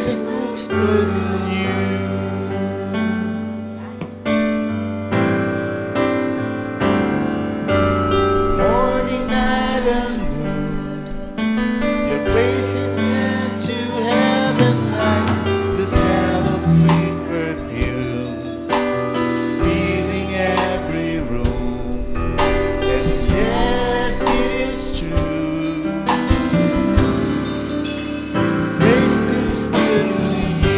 'cause it looks good in you. Morning, night, and noon, your praises sent to heaven lights the smell of sweet perfume, filling every room. And yes, it is true. Praise looks good on you.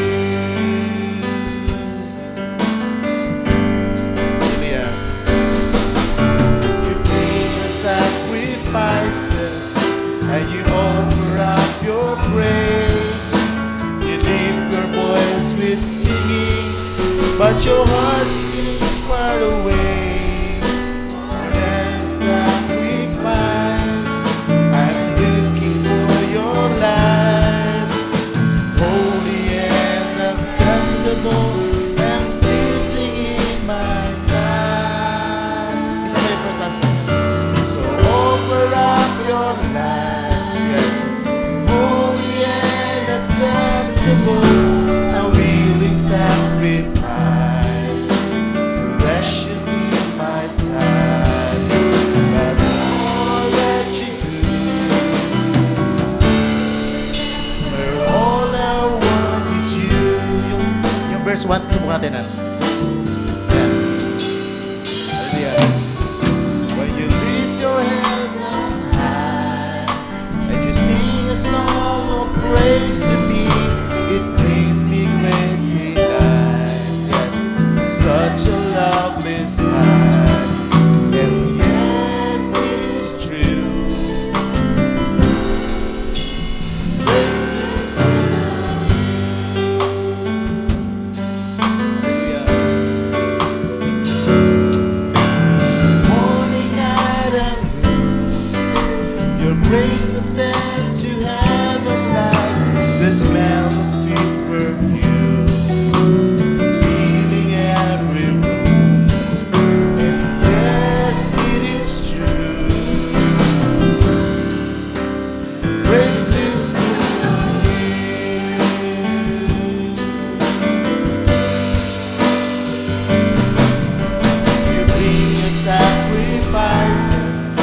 Hallelujah. You bring the sacrifices and you offer up your praise. You lift your voice with singing, but your heart seems far away. More than a sacrifice, I'm looking for your life, holy and acceptable and pleasing in my sight. Isa pa yung first answer. So offer up your lives, yes, holy and acceptable, a willing sacrifice, precious in my sight. But all that you do, where all I want is you. Yung verse 1, subukan natin na. Yan. Hallelujah. When you lift your hands up high and you sing a song of praise to me, it brings me great delight. Yes, such a lovely sight. And yes, it is true. Praise looks good on you. Hallelujah. Morning, night, and noon, your grace is sent to heaven like the smell of sweet perfume, filling every room. And yes, it is true. Praise this good on you. You bring your sacrifices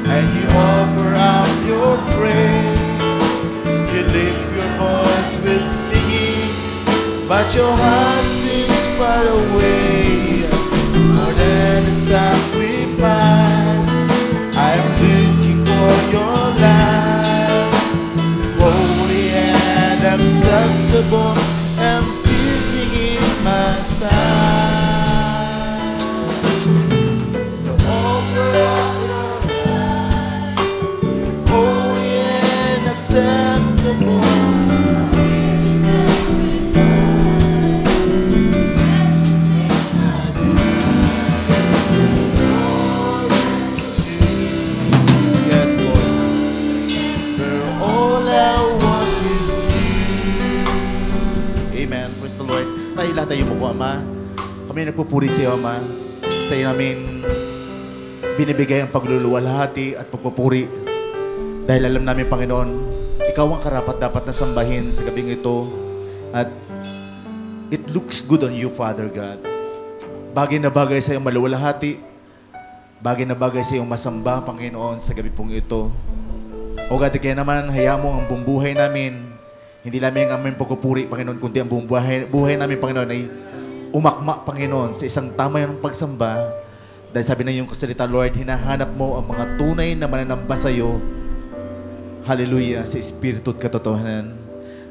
and you offer up your praise. You lift your voice with singing, but your heart seems far away. More than a sacrifice, I'm looking for your life, holy and acceptable and pleasing in my sight. So offer up your life, holy and acceptable. Yes, Lord. Where all I want is you. Amen. Praise the Lord. Tayo lahat tayo po, Ama. Kami nagpupuri sa iyo, Ama. Sa iyo namin binibigay ang pagluluwalhati at pagpupuri. Dahil alam namin, Panginoon, ikaw ang karapat-dapat na sambahin sa gabing ito. At it looks good on you, Father God. Bagay na bagay sa iyong maluwalhati. Bagay na bagay sa iyong masamba, Panginoon, sa gabi pong ito. O God, kaya naman, hayaan mo ang buong buhay namin. Hindi namin ang aming pagpupuri, Panginoon, kundi ang buong buhay namin, Panginoon, ay umakma, Panginoon, sa isang tama ng pagsamba. Dahil sabi na yung kasalita, Lord, hinahanap mo ang mga tunay na mananamba sa iyo. Hallelujah, sa Espiritu at katotohanan.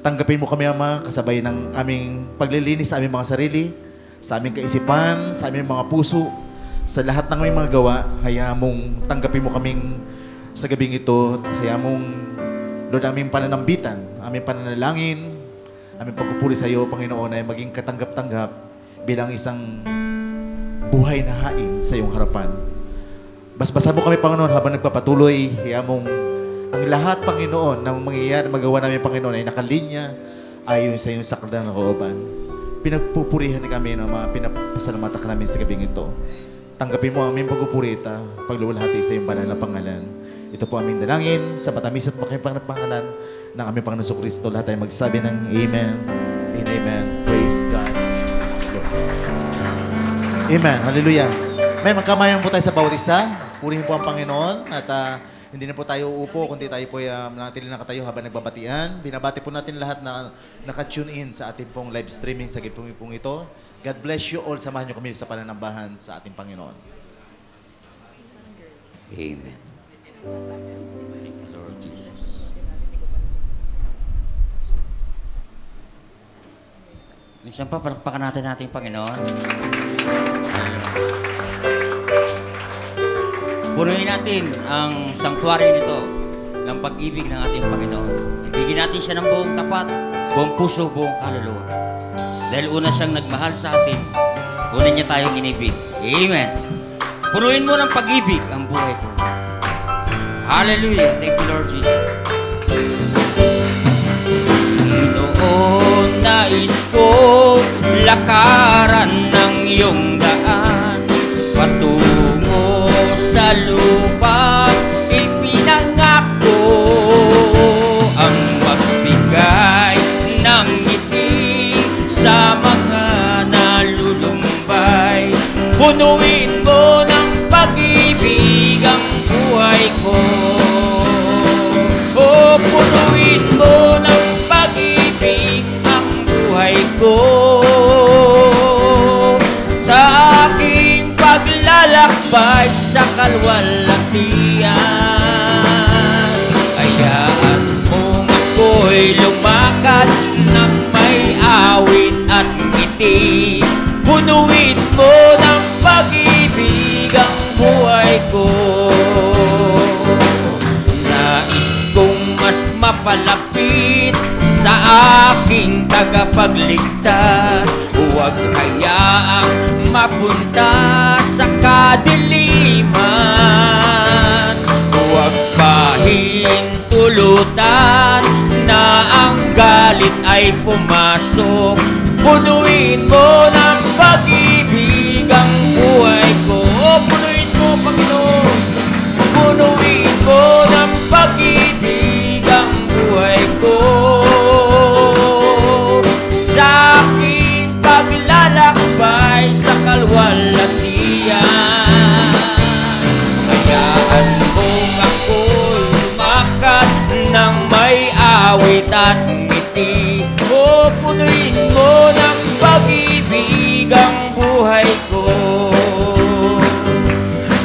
Tanggapin mo kami, Ama, kasabay ng aming paglilinis sa aming mga sarili, sa aming kaisipan, sa aming mga puso, sa lahat ng aming mga gawa. Hayaan mong tanggapin mo kaming sa gabing ito. Hayaan mong, Lord, aming pananambitan, aming pananalangin, aming pagpupuri sa iyo, Panginoon, ay maging katanggap-tanggap bilang isang buhay na hain sa iyong harapan. Basbasan mo kami, Panginoon, habang nagpapatuloy. Hayaan mong ang lahat, Panginoon, ng mangyayari, magawa namin, Panginoon, ay nakalinya ayon sa iyong sakda ng kalooban. Pinagpupurihan kami ng mga pinapasalamatan ka namin sa gabing ito. Tanggapin mo ang aming pagpupuri at pagluwalhati sa iyong banal na pangalan. Ito po aming dalangin sa matamis at makipangalan ng aming Panginoon Kristo. Lahat ay magsabi ng Amen. Amen. Hallelujah. Amen. Magkamayan po tayo sa bawat isa. Purihin po ang Panginoon. At hindi na po tayo uupo, kundi tayo po nanatili nakatayo habang nagbabatian. Binabati po natin lahat na naka-tune in sa ating pong live streaming sa gipong ito. God bless you all. Samahan niyo kami sa pananambahan sa ating Panginoon. Amen. Lord Jesus. Minsan pa, palakpakan natin ating Panginoon. Punuin natin ang sanctuary nito ng pag-ibig ng ating Panginoon. Ibigin natin siya ng buong tapat, buong puso, buong kaluluwa. Dahil una siyang nagmahal sa atin, una niya tayong inibig. Amen. Punuin mo ng pag-ibig ang buhay ko. Hallelujah. Thank you, Lord Jesus. Noon nais ko lakaran ng iyong daan patungo sa lupa, ipinangako ang magbigay ng ngiti sa mga nalulumbay. Punuin mo ng pag-ibig ang buhay ko. O punuin mo ng pag-ibig ang buhay ko. Sa aking paglalakbay sa kalwalatian, hayaan mong ako'y lumakad ng may awit at ngiti. Punuin mo ng pag-ibig ang buhay ko. Nais kong mas mapalapit sa aking tagapagligtas. Huwag hayaang mapunta sa kadiliman. Huwag pahintulutan na ang galit ay pumasok. Punuin mo ng pag-ibig ang buhay ko. Punuin mo, Panginoon. Punuin mo ng pag-ibig ang buhay ko. Sa aking paglalakbay sa kalwalatian, hayaan mong ako'y lumakad ng may awit at ngiti. O punuin mo ng pag-ibig ang buhay ko.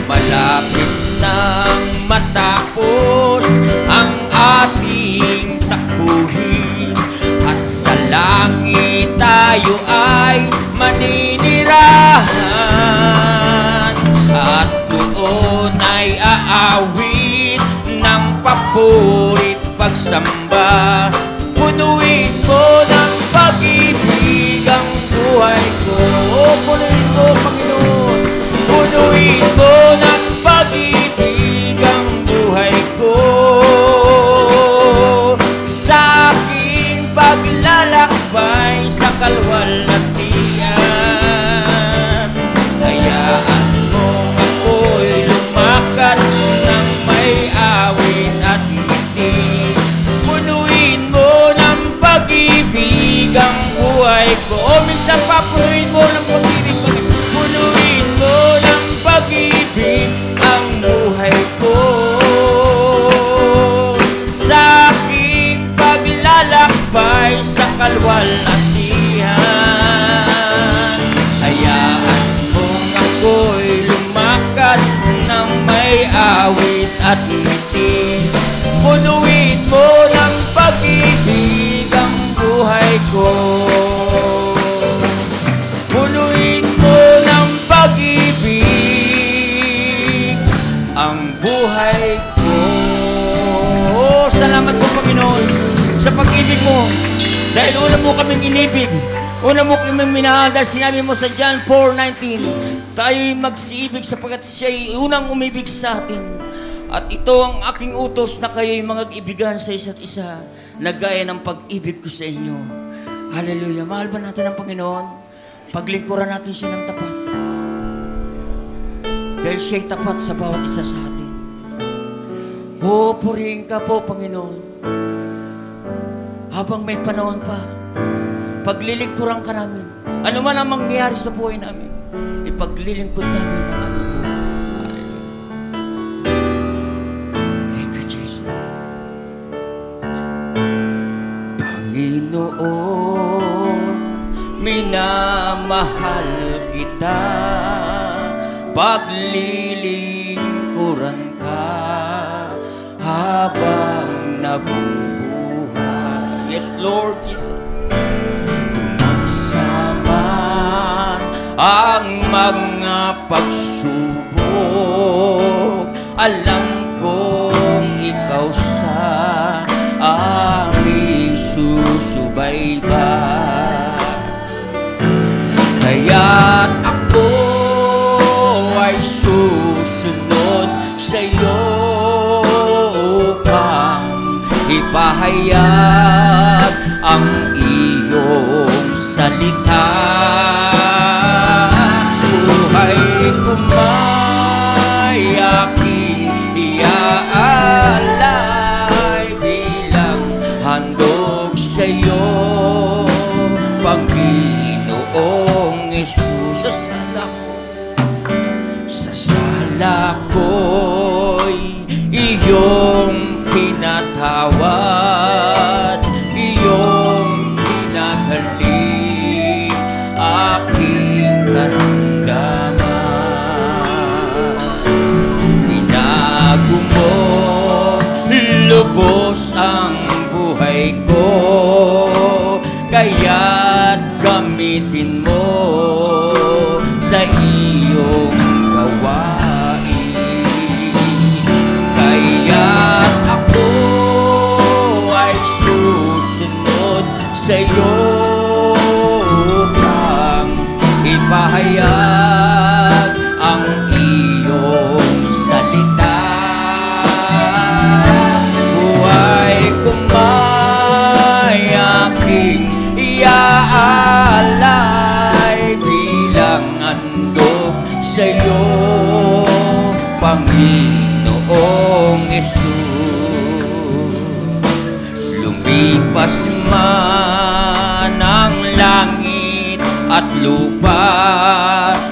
Malapit nang matapos ang ating takbuhin, at sa langit tayo ay maninirahan, at doon ay aawit ng papurit pagsamba. Punuin mo ng pag-ibig ang buhay ko. Punuin mo, Panginoon. Punuin mo ng pag-ibig ang buhay ko. Sa aking paglalakbay sa kalwalatian, hayaan mong ako'y lumakad ng may awit at ngiti. Punuin mo ng pag-ibig ang buhay ko. O minsan pa, punuin mo ng pag-ibig. Punuin mo ng pag-ibig ang buhay ko. Sa aking paglalakbay sa kalwalatian, hayaan mong ako'y lumakad ng may awit at ngiti. Punuin mo ng pag-ibig ang buhay ko. Punuin mo ng pag-ibig ang buhay ko. Salamat po, Panginoon, sa pag-ibig mo. Dahil una mo kaming inibig, una mo kaming minahal. Dahil sinabi mo sa John 4:19, tayo'y magsiibig sapagkat siya'y unang umibig sa atin. At ito ang aking utos na kayo'y mag-ibigan sa isa't isa, na gaya ng pag-ibig ko sa inyo. Hallelujah. Mahal ba natin ang Panginoon? Paglingkuran natin siya ng tapat. Dahil siya'y tapat sa bawat isa sa atin. O, purihin ka po, Panginoon. Habang may panahon pa, paglilingkuran ka namin. Ano man ang mangyayari sa buhay namin, paglilingkod namin ng aming buhay. Thank you, Jesus. Panginoon, minamahal kita, paglilingkuran ka habang nabubuhay. Yes, Lord Jesus. Tumagsaman ang mga pagsubok, alam kong ikaw sa aming susubaybay. Kaya't ako ay susunod sa'yo upang ipahayag ang iyong salita. Buhay ko may aking iaalay bilang handog sa'yo, Panginoong Jesus. Sa sala ko'y iyong pinatawad, iyong pinagaling aking karamdaman. Binago mo lubos ang buhay ko, kaya't gamitin mo sa iyong gawain. Kaya't ako ay susunod sa'yo upang ipahayag ang iyong salita. Buhay ko may aking iaalay bilang handog sa'yo, Panginoong Jesus. Lumipas man ang langit at lupa,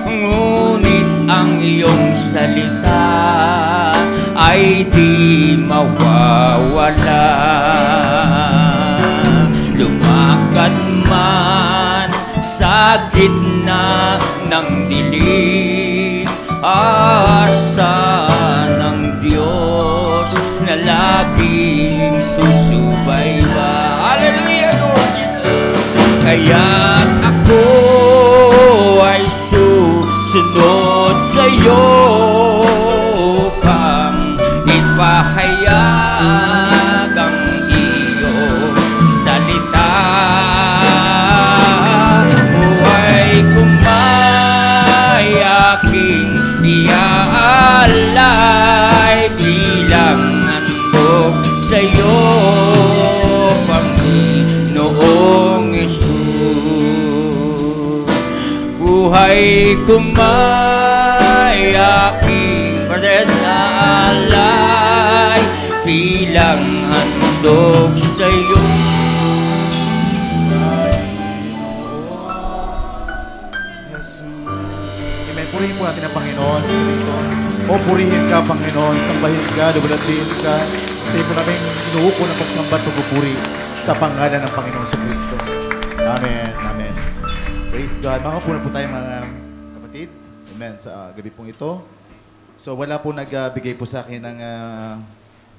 ngunit ang iyong salita ay di mawawala. Lumakad man sa gitna ng dilim, asa ng Diyos na laging susubaybay. Hallelujah, Lord Jesus. Kaya't ako ay susunod sa'yo upang ipahayag ang iyong salita. Buhay ko may aking iaalay bilang handog sa'yo, Panginoong Jesus. Buhay ko may aking iaalay bilang handog sa'yo. Amen. Purihin po natin ang Panginoon sa dito. O purihin ka, Panginoon. Sambahin ka, luwalhatiin ka. Sa iyo po namin inuupo ng pagsamba at pagpupuri sa pangalan ng Panginoon sa Kristo. Amen. Amen. Praise God. Makapuna po tayo mga kapatid. Amen. Sa gabi pong ito. So wala po nagbigay po sa akin ng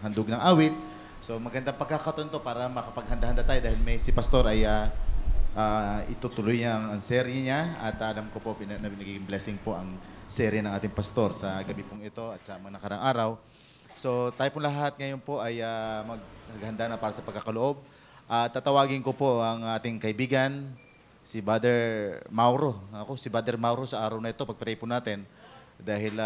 handog ng awit. So magandang pagkakataon to para makapaghanda-handa tayo dahil may si Pastor ay itutuloy ang serye niya at alam ko po na biniging blessing po ang serye ng ating pastor sa gabi pong ito at sa mga nakarang araw. So tayo po lahat ngayon po ay maghanda na para sa pagkakaloob. Tatawagin ko po ang ating kaibigan, si Brother Mauro. Si Brother Mauro sa araw na ito, pag-pray po natin. Dahil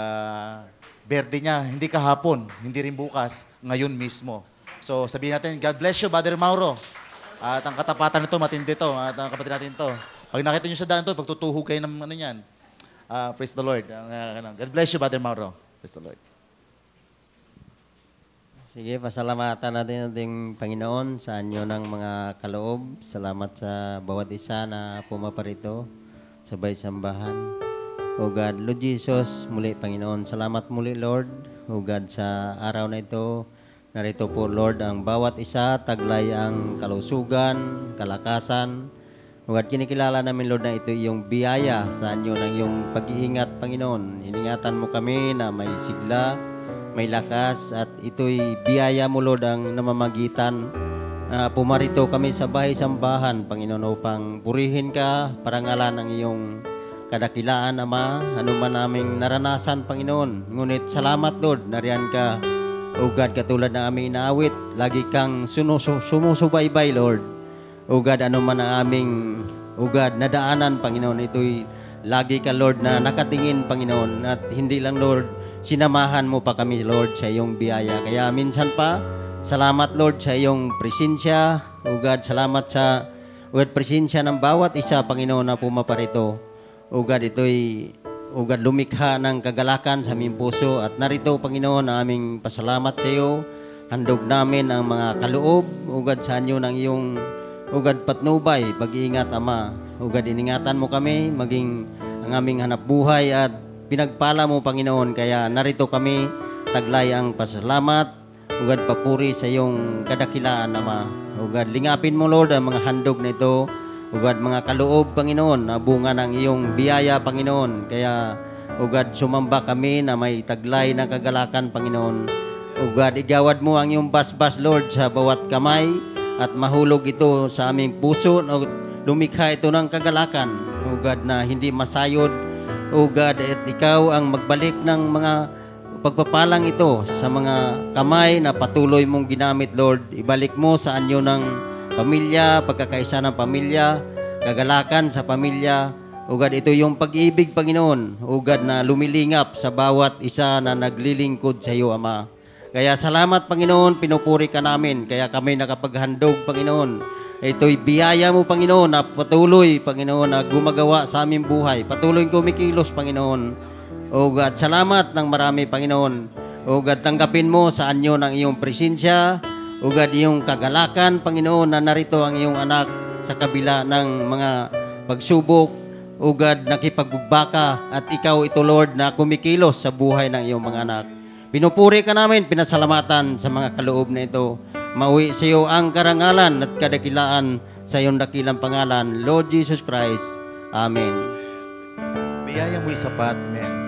birthday niya, hindi kahapon, hindi rin bukas, ngayon mismo. So sabihin natin, God bless you, Brother Mauro. At ang katapatan nito, matindi to. At ang kapatid natin to. Pag nakita nyo sa daan to, pagtutuhog kayo ng ano yan. Praise the Lord. God bless you, Brother Mauro. Praise the Lord. Sige, pasalamatan natin ang ating Panginoon sa anyo ng mga kaloob. Salamat sa bawat isa na pumaparito sa bayt sambahan. O God, Lord Jesus, muli Panginoon, salamat muli Lord. O God, sa araw na ito, narito po Lord ang bawat isa, taglay ang kalusugan, kalakasan. O God, kinikilala namin Lord na ito yung biyaya sa inyo ng iyong pag-iingat Panginoon. Iningatan mo kami na may sigla, may lakas at ito'y biyaya mo Lord ang namamagitan. Pumarito kami sa bahay-sambahan Panginoon upang purihin ka, parangalan ang iyong kadakilaan, Ama, anuman naming naranasan, Panginoon. Ngunit salamat, Lord, nariyan ka. O God, katulad ng aming inaawit, lagi kang sumusubaybay, Lord. O God, anuman ang aming, O God, nadaanan, Panginoon, ito'y lagi ka, Lord, na nakatingin, Panginoon. At hindi lang, Lord, sinamahan mo pa kami, Lord, sa iyong biyaya. Kaya minsan pa, salamat, Lord, sa iyong presensya. O God, salamat sa presensya ng bawat isa, Panginoon, na pumaparito. O God, ito'y lumikha ng kagalakan sa aming puso at narito, Panginoon, ang aming pasalamat sa iyo. Handog namin ang mga kaloob, O God, sa inyo ng iyong, O God, patnubay, pag-iingat, Ama. O God, iningatan mo kami, maging ang aming hanap buhay at pinagpala mo, Panginoon. Kaya narito kami, taglay ang pasalamat, O God, papuri sa iyong kadakilaan, Ama. O God, lingapin mo, Lord, ang mga handog na ito. O God, mga kaloob, Panginoon, na bunga ng iyong biyaya, Panginoon. Kaya, O God, sumamba kami na may taglay na kagalakan, Panginoon. O God, igawad mo ang iyong basbas, Lord, sa bawat kamay at mahulog ito sa aming puso. O lumikha ito ng kagalakan, O God, na hindi masayod. O God, at ikaw ang magbalik ng mga pagpapalang ito sa mga kamay na patuloy mong ginamit, Lord. Ibalik mo sa anyo ng pamilya, pagkakaisa ng pamilya, kagalakan sa pamilya. O God, ito yung pag-ibig, Panginoon. O God, na lumilingap sa bawat isa na naglilingkod sa iyo, Ama. Kaya salamat, Panginoon, pinupuri ka namin. Kaya kami nakapaghandog, Panginoon. Ito'y biyaya mo, Panginoon, na patuloy, Panginoon, na gumagawa sa aming buhay. Patuloy kumikilos, Panginoon. O God, salamat ng marami, Panginoon. O God, tanggapin mo sa anyo ng iyong presensya. O God, iyong kagalakan, Panginoon, na narito ang iyong anak sa kabila ng mga pagsubok. O God, nakipagbaka at ikaw ito, Lord, na kumikilos sa buhay ng iyong mga anak. Pinupuri ka namin, pinasalamatan sa mga kaloob na ito. Mauwi sa iyo ang karangalan at kadakilaan sa iyong dakilang pangalan, Lord Jesus Christ. Amen. Biyaya mo'y sapat, amen.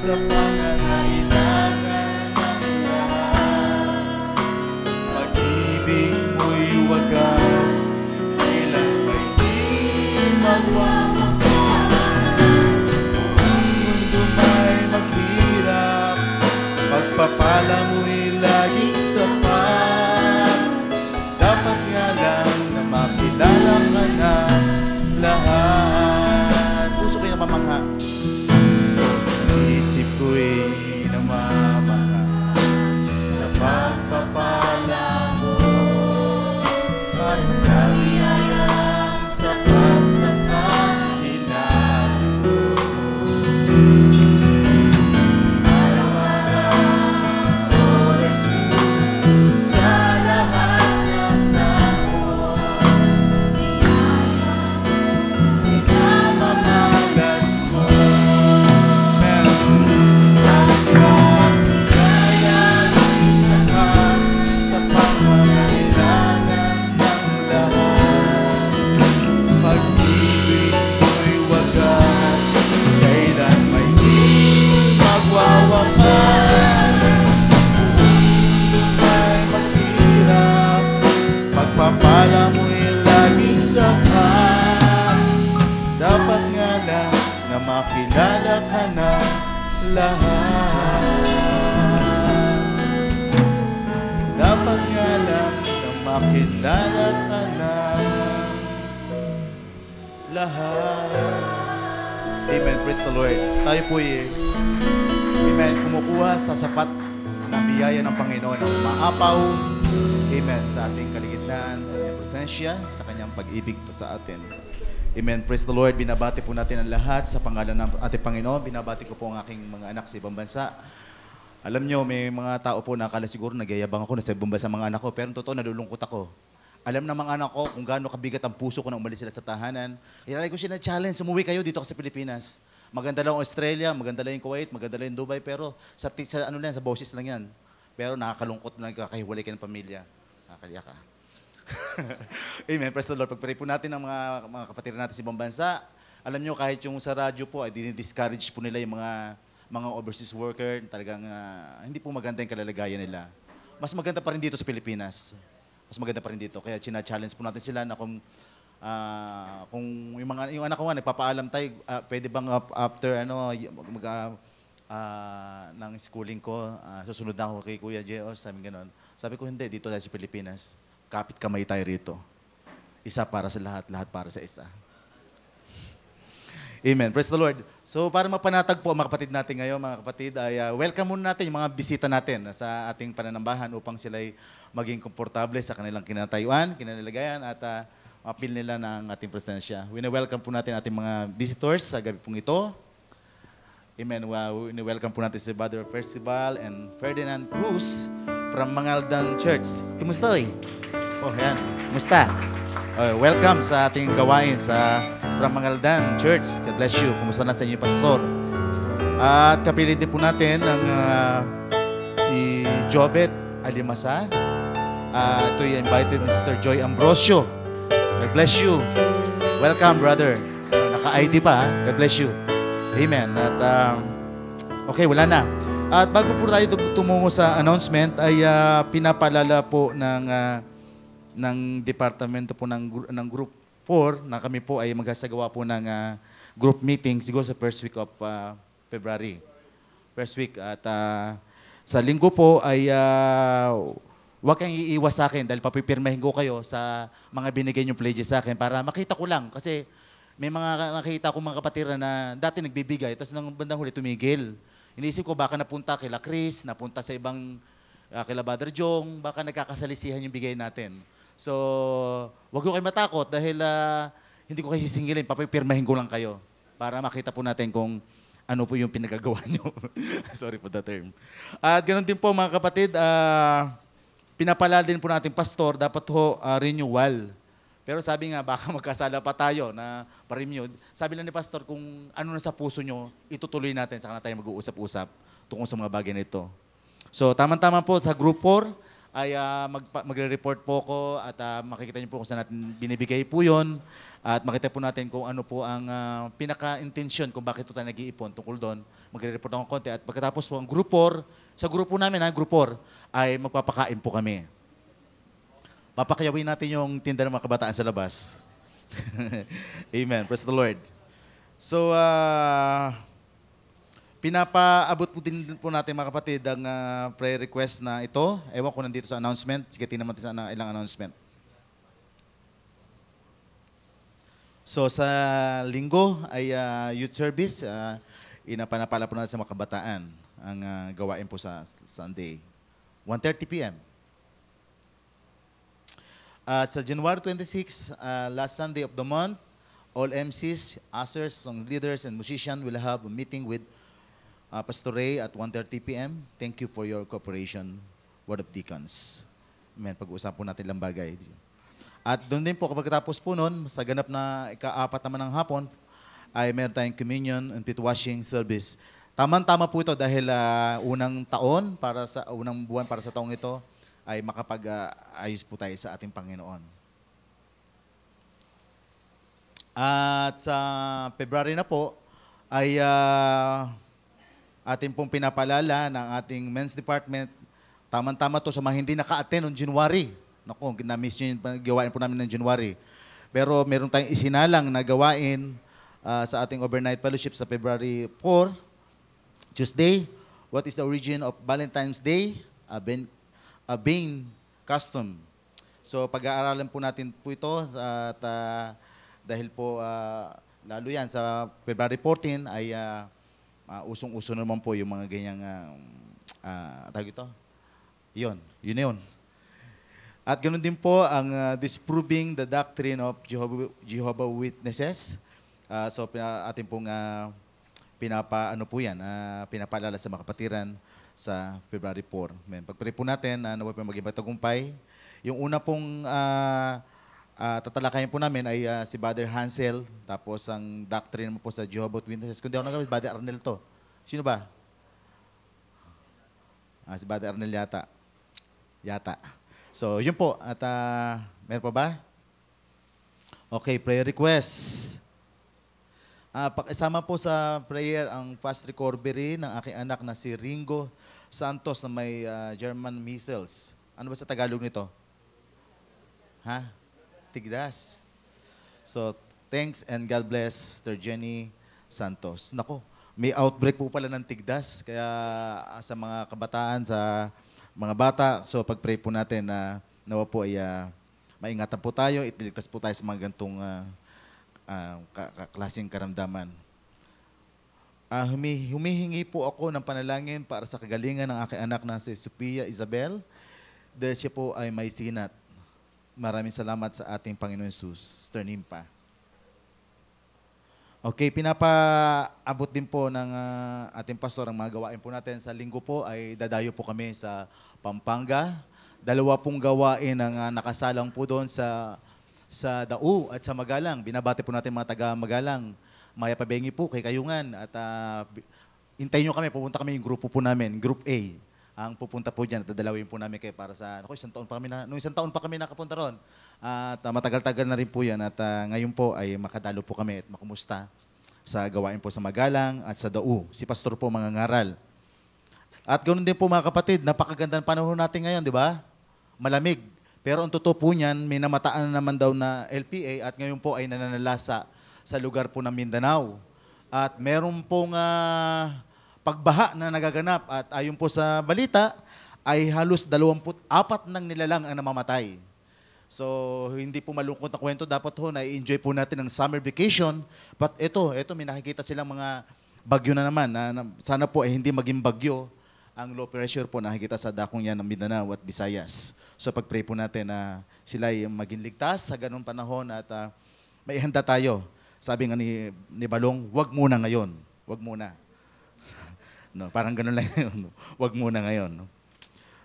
Sa pangangailangan ng lahat, pag-ibig mo'y wagas, kailan ba'y di magwawakas? Ang mundo may maghirap, pagpapala mo'y laging sapat. Dapat nga lang na makilala ka na lahat. Puso kayo namamangha. Isip ko'y namamaha sa pagpapala mo at sa biyayang sapat sa panghinaan mo. Araw-araw, O Jesus, sa lahat ng tao, pinamamagas mo. Pagpapala mo'y laging sapat. Dapat nga lang na makilala ka na lahat. Dapat nga lang na makilala ka na lahat. Amen. Praise the Lord. Tayo po'y amen, kumukuha sa sapat ng biyaya ng Panginoon na umaapaw, amen, sa ating kaligitnaan, sa kanyang presensya, sa kanyang pag-ibig po sa atin. Amen. Praise the Lord. Binabati po natin ang lahat sa pangalan ng ating Panginoon. Binabati ko po ang aking mga anak sa ibang bansa. Alam nyo, may mga tao po na akala siguro nagyayabang ako na sa ibang bansa mga anak ko, pero totoo, nalulungkot ako. Alam ng mga anak ko kung gaano kabigat ang puso ko nang umalis sila sa tahanan. Ilalay ko sila challenge, umuwi kayo dito sa Pilipinas. Maganda lang ang Australia, maganda lang yung Kuwait, maganda lang yung Dubai, pero sa ano lang, sa boses lang yan. Pero nakakalungkot na nagkakahiwalay ka ng pamilya. Nakakaliya ka. Amen. Praise the Lord. Pagpray po natin ang mga kapatid natin sa ibang bansa. Alam nyo, kahit yung sa radyo po, ay dinidiscourage po nila yung mga overseas worker. Talagang hindi po maganda yung kalalagayan nila. Mas maganda pa rin dito sa Pilipinas. Mas maganda pa rin dito. Kaya china-challenge po natin sila na kung yung anak ko nga, nagpapaalam tayo, pwede bang after ng schooling ko, susunod na ako kay Kuya Jeos, sabi gano'n. Sabi ko, hindi, dito tayo sa Pilipinas. Kapit kamay tayo rito. Isa para sa lahat, lahat para sa isa. Amen. Praise the Lord. So para mapanatag po mga kapatid natin ngayon, mga kapatid, ay welcome muna natin yung mga bisita natin sa ating pananambahan upang sila ay maging komportable sa kanilang kinatayuan, kinanilagayan at mapil nila ng ating presensya. Wini-welcome po natin ating mga visitors sa gabi pong ito. Amen. Wini-welcome po natin si Brother Percival and Ferdinand Cruz from Mangaldan Church. Kumusta eh? Oh, yan. Kumusta? Welcome sa ating gawain sa from Mangaldan Church. God bless you. Kumusta na sa inyo, Pastor? At kapilit din po natin ang si Jobet Alimasa. Ito yung invited ni Sister Joy Ambrosio. God bless you. Welcome, brother. Naka-ID pa, ha? God bless you. Amen. At okay, wala na. At bago po tayo tumungo sa announcement, ay pinapalala po ng departamento po ng Group 4 na kami po ay magsasagawa po ng group meeting siguro sa first week of February. First week. At sa linggo po ay huwag kang iiwas sa akin dahil papipirmahin ko kayo sa mga binigay niyong pledges sa akin para makita ko lang. Kasi may mga nakita akong mga kapatira na dati nagbibigay tapos nang bandang huli tumigil. Iniisip ko baka napunta kila Chris, napunta sa ibang kila Brother Jong, baka nagkakasalisihan yung bigay natin. So, wag ko kayo matakot dahil hindi ko kayo sisingilin, papipirmahin ko lang kayo para makita po natin kung ano po yung pinagagawa nyo. Sorry for the term. At ganoon din po mga kapatid, pinapalala din po natin, Pastor, dapat ho renewal. Pero sabi nga, baka magkasala pa tayo na pa-renew. Sabi lang ni Pastor, kung ano na sa puso nyo, itutuloy natin, saka na tayo mag-uusap-usap tungkol sa mga bagay na ito. So, tama-tama po sa Group 4, ay magre-report po ko at makikita niyo po kung saan natin binibigay po yun at makita po natin kung ano po ang pinaka-intention kung bakit ito tayo nag-iipon tungkol doon. Magre-report ako konti at pagkatapos po ang Group 4, sa grupo namin, Group 4, ay magpapakain po kami. Papakayawin natin yung tinda ng mga kabataan sa labas. Amen. Praise the Lord. So, pinapaabot po din po natin mga kapatid ang prayer request na ito. Ewan ko nandito sa announcement. Sige, tingnan natin sa ilang announcement. So sa linggo ay youth service. Inapanapala po natin sa mga kabataan ang gawain po sa Sunday. 1:30 p.m. Sa January 26, last Sunday of the month, all MCs, ushers, song leaders, and musicians will have a meeting with Pastor Ray at 1:30 p.m. Thank you for your cooperation, Word of Deacons. Amen. Pag-uusapan po natin lang bagay. At doon din po, kapag tapos po noon, sa ganap na ika-4 naman ng hapon, ay meron tayong communion and feet washing service. Tama-tama po ito dahil unang buwan para sa taong ito ay makapag-ayos po tayo sa ating Panginoon. At sa February na po, ay ating pong pinapalala ng ating men's department. Tama-tama to sa mga hindi naka-attend noong January. Naku, na-miss nyo yung gawain po namin ng January. Pero meron tayong isinalang na gawain sa ating overnight fellowship sa February 4, Tuesday. What is the origin of Valentine's Day? A vain custom. So pag-aaralan po natin po ito at dahil po lalo yan sa February 14 ay usong-uso naman po yung mga ganyang tawag ito. Yun na yun. At ganoon din po ang disproving the doctrine of Jehovah Witnesses. Atin pong ano po yan, pinapaalala sa mga kapatiran sa February 4. Amen. Pag-pray po natin, naway po maging matagumpay. Yung una pong tatalakayin po namin ay si Brother Hansel, tapos ang doctrine mo po sa Jehovah Witnesses. Kung di ako nagawin, Brother Arnel to. Sino ba? Si Brother Arnel yata. So, yun po. At meron pa ba? Okay, prayer requests. Pakisama po sa prayer ang fast recovery ng aking anak na si Ringo Santos na may German measles. Ano ba sa Tagalog nito? Tigdas. So, thanks and God bless Sister Jenny Santos. Nako, may outbreak po pala ng tigdas. Kaya sa mga kabataan, sa mga bata, so pag-pray po natin na nawa po ay maingatan po tayo, itiligtas po tayo sa mga gantong klaseng karamdaman. Humihingi po ako ng panalangin para sa kagalingan ng aking anak na si Sophia Isabel dahil siya po ay may sinat. Maraming salamat sa ating Panginoon Jesus. Sister Nimpa. Okay, pinapaabot din po ng ating pastor ang mga gawain po natin. Sa linggo po ay dadayo po kami sa Pampanga. 2 pong gawain ang nakasalang po doon sa Dao at sa Magalang. Binabati po natin mga taga Magalang. Maya pabengi po kay Kayungan. At hintayin nyo kami, pupunta kami yung grupo po namin, Group A. Ang pupunta po dyan at dadalawin po namin kayo para sa, isang taon pa kami nakapunta ron. At matagal-tagal na rin po yan. At ngayon po ay makadalo po kami at makumusta sa gawain po sa Magalang at sa Dao. Si Pastor po mangangaral. At ganoon din po mga kapatid, napakagandang panahon natin ngayon, di ba? Malamig. Pero ang totoo po niyan, may namataan naman daw na LPA at ngayon po ay nananalasa sa lugar po ng Mindanao. At meron pong pagbaha na nagaganap at ayon po sa balita ay halos 24 ng nilalang ang namamatay. So, hindi po malungkot na kwento. Dapat ho, na-enjoy po natin ang summer vacation. But ito, may nakikita silang mga bagyo na naman. Sana po ay hindi maging bagyo ang low pressure po nakikita sa dakong yan ng Mindanao at Visayas. So, pag-pray po natin na sila ay maging ligtas sa ganung panahon at may handa tayo. Sabi nga ni Balong, wag muna ngayon. Wag muna. No, parang ganun lang yun. Wag muna ngayon. No?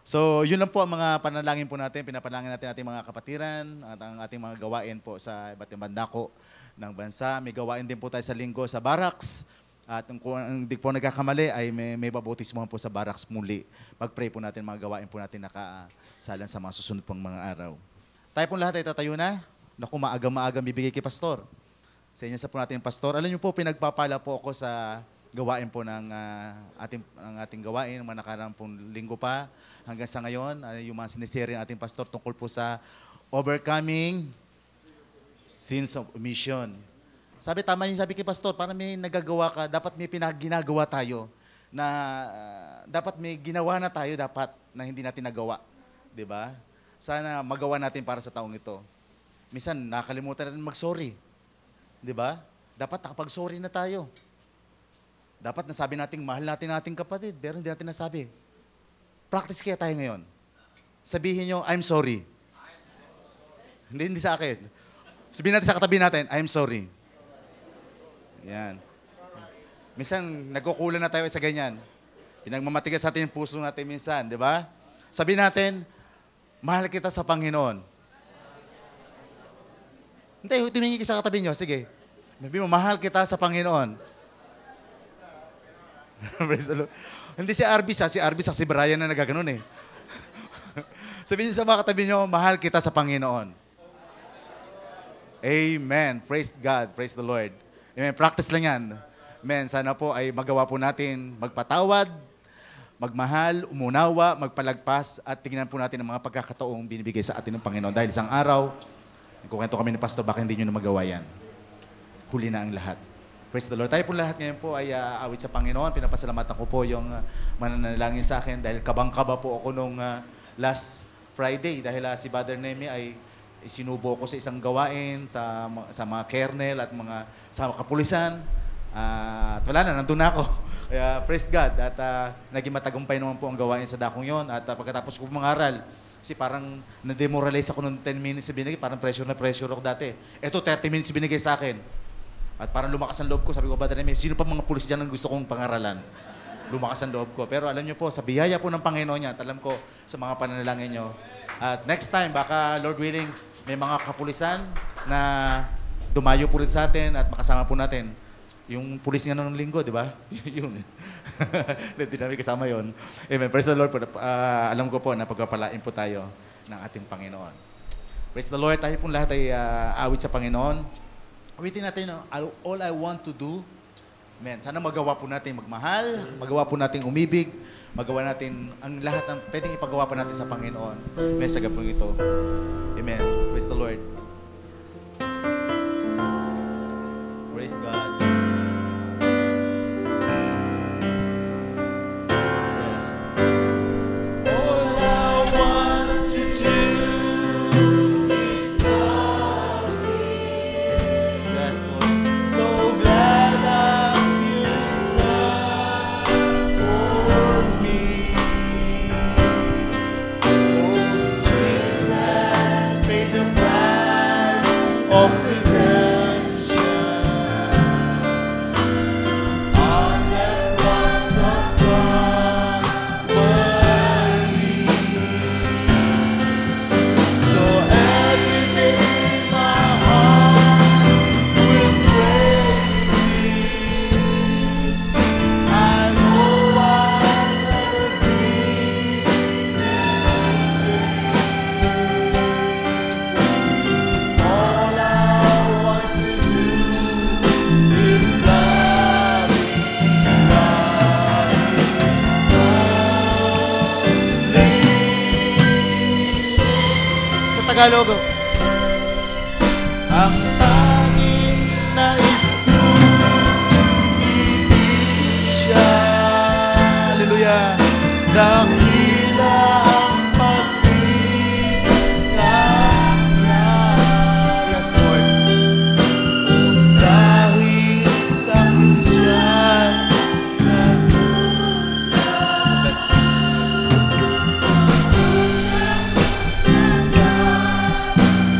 So, yun lang po ang mga panalangin po natin. Pinapanalangin natin ating mga kapatiran at ang ating mga gawain po sa iba't ibang bandako ng bansa. May gawain din po tayo sa linggo sa barracks. At kung hindi po nagkakamali ay may babautismohan po sa barracks muli. Pag-pray po natin mga gawain po natin nakasalan sa mga susunod pong mga araw. Tayo pong lahat ay tatayo na. Naku, maagang-maagang bibigay kay Pastor. Sa inyo sa po natin, Pastor. Alam niyo po, pinagpapala po ako sa gawain po ng ating gawain, mga nakaraang pong linggo pa hanggang sa ngayon, yung mga siniseri ng ating pastor tungkol po sa overcoming sins of omission. Tama yung sabi kay pastor, para may nagagawa ka, dapat may ginagawa tayo na dapat may ginawa na tayo dapat na hindi natin nagawa. Diba? Sana magawa natin para sa taong ito. Minsan, nakalimutan natin mag-sorry. Diba? Dapat nakapag-sorry na tayo. Dapat nasabi natin, mahal natin ating kapatid, pero hindi natin nasabi. Practice kaya tayo ngayon. Sabihin nyo, I'm sorry. Hindi sa akin. Sabihin natin sa katabi natin, I'm sorry. Yan. Minsan, nagkukulan na tayo sa ganyan. Pinagmamatigas natin yung puso natin minsan, di ba? Sabihin natin, mahal kita sa Panginoon. Hindi, tumingin ka sa katabi nyo. Sige. Sabihin mo, mahal kita sa Panginoon. Hindi si Arbis, si Brian na nagaganon eh. Sabihin sa mga katabi nyo, mahal kita sa Panginoon. Amen. Praise God. Praise the Lord. Amen. Practice lang yan. Amen. Sana po ay magawa po natin magpatawad, magmahal, umunawa, magpalagpas, at tingnan po natin ang mga pagkakataong binibigay sa atin ng Panginoon. Dahil isang araw, nagkukwento kami ni Pastor, baka hindi nyo na magawa yan. Huli na ang lahat. Praise the Lord. Tayo po lahat ngayon po ay awit sa Panginoon. Pinapasalamatan ko po yung mananalangin sa akin dahil kabang-kaba po ako nung last Friday dahil si Brother Nemi ay sinubo ko sa isang gawain sa mga kernel at sa kapulisan. At wala na, nandun na ako. Kaya praise God. At naging matagumpay naman po ang gawain sa dakong yon. At pagkatapos ko mangaral Kasi parang na-demoralize ako nung 10 minutes na binigay. Parang pressure na pressure ako dati. Ito, 30 minutes binigay sa akin. At parang lumakas ang loob ko. Sabi ko, Brother Remy, sino pa mga pulis dyan ang gusto kong pangaralan? Lumakas ang loob ko. Pero alam niyo po, sa biyaya po ng Panginoon niya, at alam ko sa mga pananalangin niyo. At next time, baka Lord willing, may mga kapulisan na dumayo po rin sa atin at makasama po natin. Yung pulis nga nung linggo, di ba? Yun. Hindi namin kasama yun. Amen. Praise the Lord po. Alam ko po na pagpapalain po tayo ng ating Panginoon. Praise the Lord. Tayo pong lahat ay awit sa Panginoon. Awitin natin, all I want to do. Amen. Sana magawa po natin magmahal, magawa po natin umibig, magawa natin ang lahat ng pwedeng ipagawa pa natin sa Panginoon. Amen. Sa gabong ito. Amen. Praise the Lord. Praise God. Yes. All I want to do is love you. Yes, Lord. So glad that His love for me. Oh, Jesus paid the price of redemption. On that cross of Calvary. So every day my heart will praise Him. I know I'll never be the same. All I want to do is love you, God is holy. Sa Tagalog, ang tanging nais ko, ibig siya. Hallelujah. Dakila ang paglingan niya. Yes, Lord. Dahil sa akin siya'y nagdusa. Let's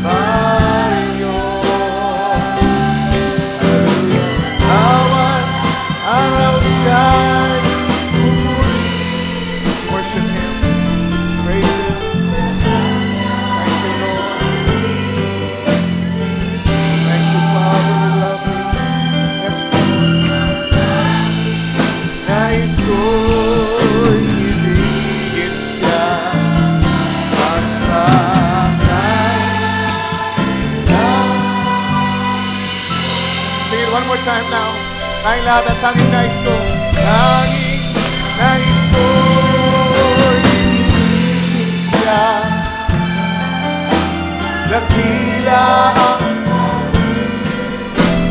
tayo. Bawat araw siya'y pupuri. Worship Him. Praise Him. Thank you, Lord. Thank you, Father. We love you. Yes, Lord. Nais ko'y ibigin siya at Sing it one more time now. Tayong lahat ang tanging nais ko. Tanging nais ko ibigin siya. Dakila ang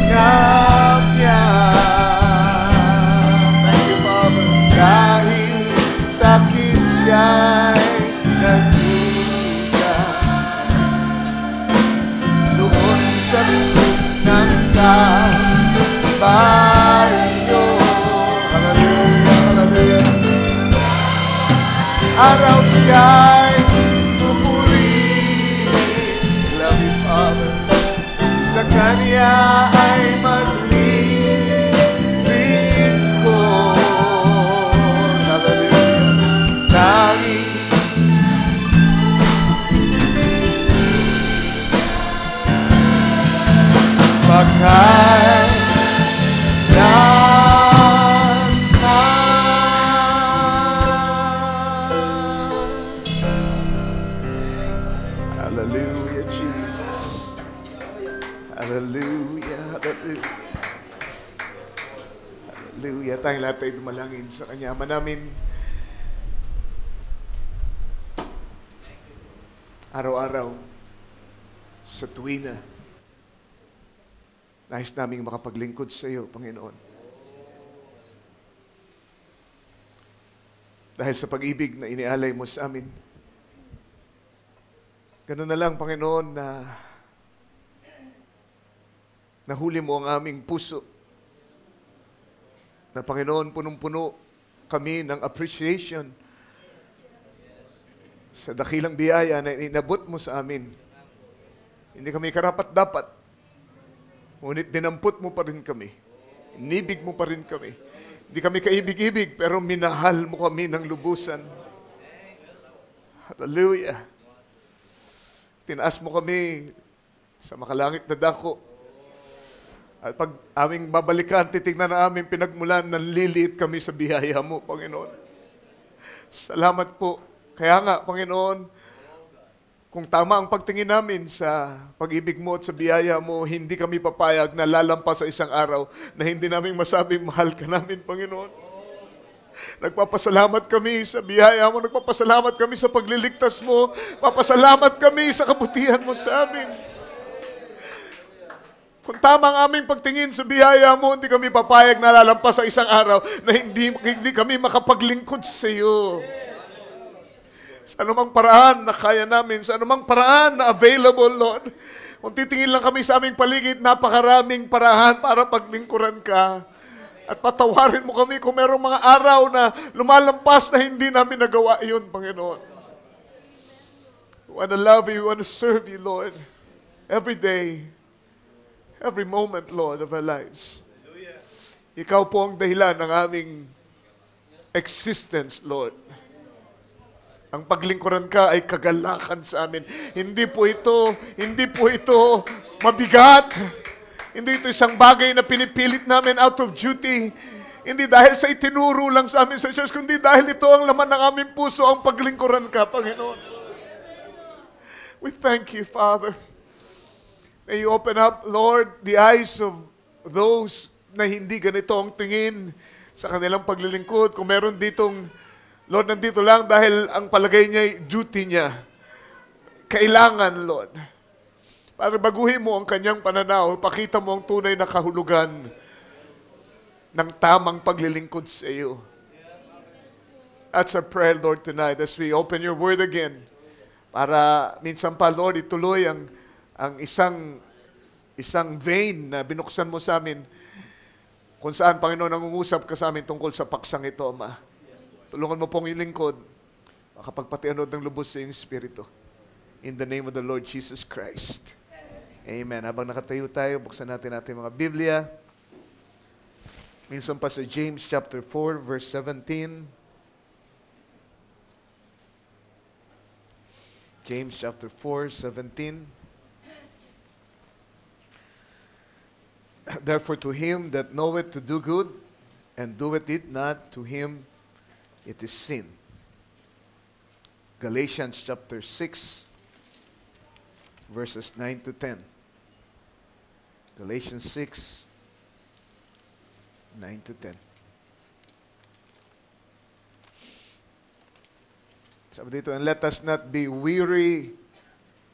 ngap niya. Thank you, Father. Dahil sa akin siya'y nagdusa. Doon sa krus ng Kalbaryo. Hallelujah, hallelujah. Araw siya'y pupurihin. Love you, Father. Sa Kanya ay maglilingkod. Hallelujah. Tanging Hallelujah, Jesus. Hallelujah, hallelujah. Hallelujah. Tayong lahat ay dumalangin sa Kanya. Ama namin, araw-araw, sa tuwina, nais naming makapaglingkod sa iyo, Panginoon. Dahil sa pag-ibig na inialay mo sa amin, ganun na lang, Panginoon, na nahuli mo ang aming puso. Na, Panginoon, punong-puno kami ng appreciation sa dakilang biyaya na inabot mo sa amin. Hindi kami karapat-dapat, ngunit dinampot mo pa rin kami. Inibig mo pa rin kami. Hindi kami kaibig-ibig, pero minahal mo kami ng lubusan. Hallelujah. Tinaas mo kami sa makalangit na dako. At pag aming babalikan, titignan na aming pinagmulan, nanliliit kami sa biyaya mo, Panginoon. Salamat po. Kaya nga, Panginoon, kung tama ang pagtingin namin sa pag-ibig mo at sa biyaya mo, hindi kami papayag na lalampas sa isang araw na hindi namin masabing mahal ka namin, Panginoon. Nagpapasalamat kami sa biyaya mo, nagpapasalamat kami sa pagliligtas mo, papasalamat kami sa kabutihan mo sa amin. Kung tama ang aming pagtingin sa biyaya mo, hindi kami papayag na lalampas sa isang araw na hindi kami makapaglingkod sa iyo. Sa anumang paraan na kaya namin, sa anumang paraan na available, Lord. Kung titingin lang kami sa aming paligid, napakaraming paraan para paglingkuran ka. At patawarin mo kami kung merong mga araw na lumalampas na hindi namin nagawa yun, Panginoon. We want to love you, we want to serve you, Lord. Every day, every moment, Lord, of our lives. Ikaw po ang dahilan ng aming existence, Lord. Ang paglingkuran ka ay kagalakan sa amin. Hindi po ito mabigat. Hindi ito isang bagay na pinipilit namin out of duty. Hindi dahil sa itinuro lang sa amin sa church, kundi dahil ito ang laman ng aming puso, ang paglingkuran ka, Panginoon. We thank you, Father. May you open up, Lord, the eyes of those na hindi ganito ang tingin sa kanilang paglilingkod. Kung meron ditong, Lord, nandito lang dahil ang palagay niya, duty niya. Kailangan, Lord. Para baguhin mo ang kanyang pananaw, pakita mo ang tunay na kahulugan ng tamang paglilingkod sa iyo. That's our prayer, Lord, tonight as we open your word again. Para minsan pa, Lord, ituloy ang isang vein na binuksan mo sa amin kung saan, Panginoon, nangungusap ka sa amin tungkol sa paksang ito, Ama. Tulungan mo pong ilingkod, makapagpatianod ng lubos sa iyong Espiritu. In the name of the Lord Jesus Christ. Amen. Habang nakatayo tayo, buksan natin ating mga Biblia. Minsan pa sa James chapter 4, verse 17. James chapter 4, 17. Therefore to him that knoweth to do good, and doeth it not, to him it is sin. Galatians chapter 6, verses 9 to 10. Galatians 6, 9 to 10. Sabi dito, and let us not be weary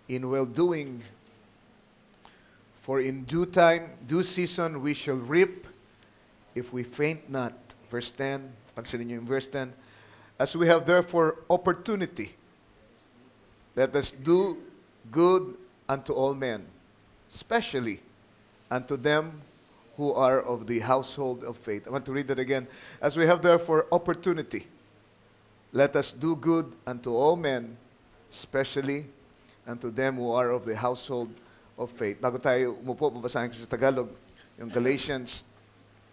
in well-doing, for in due time, due season, we shall reap if we faint not. Verse 10, pansinin niyo yung verse 10. As we have therefore opportunity, let us do good unto all men, especially unto them who are of the household of faith. I want to read that again. As we have therefore opportunity, let us do good unto all men, especially unto them who are of the household of faith. Bago tayo umupo, babasahin ko sa Tagalog, yung Galatians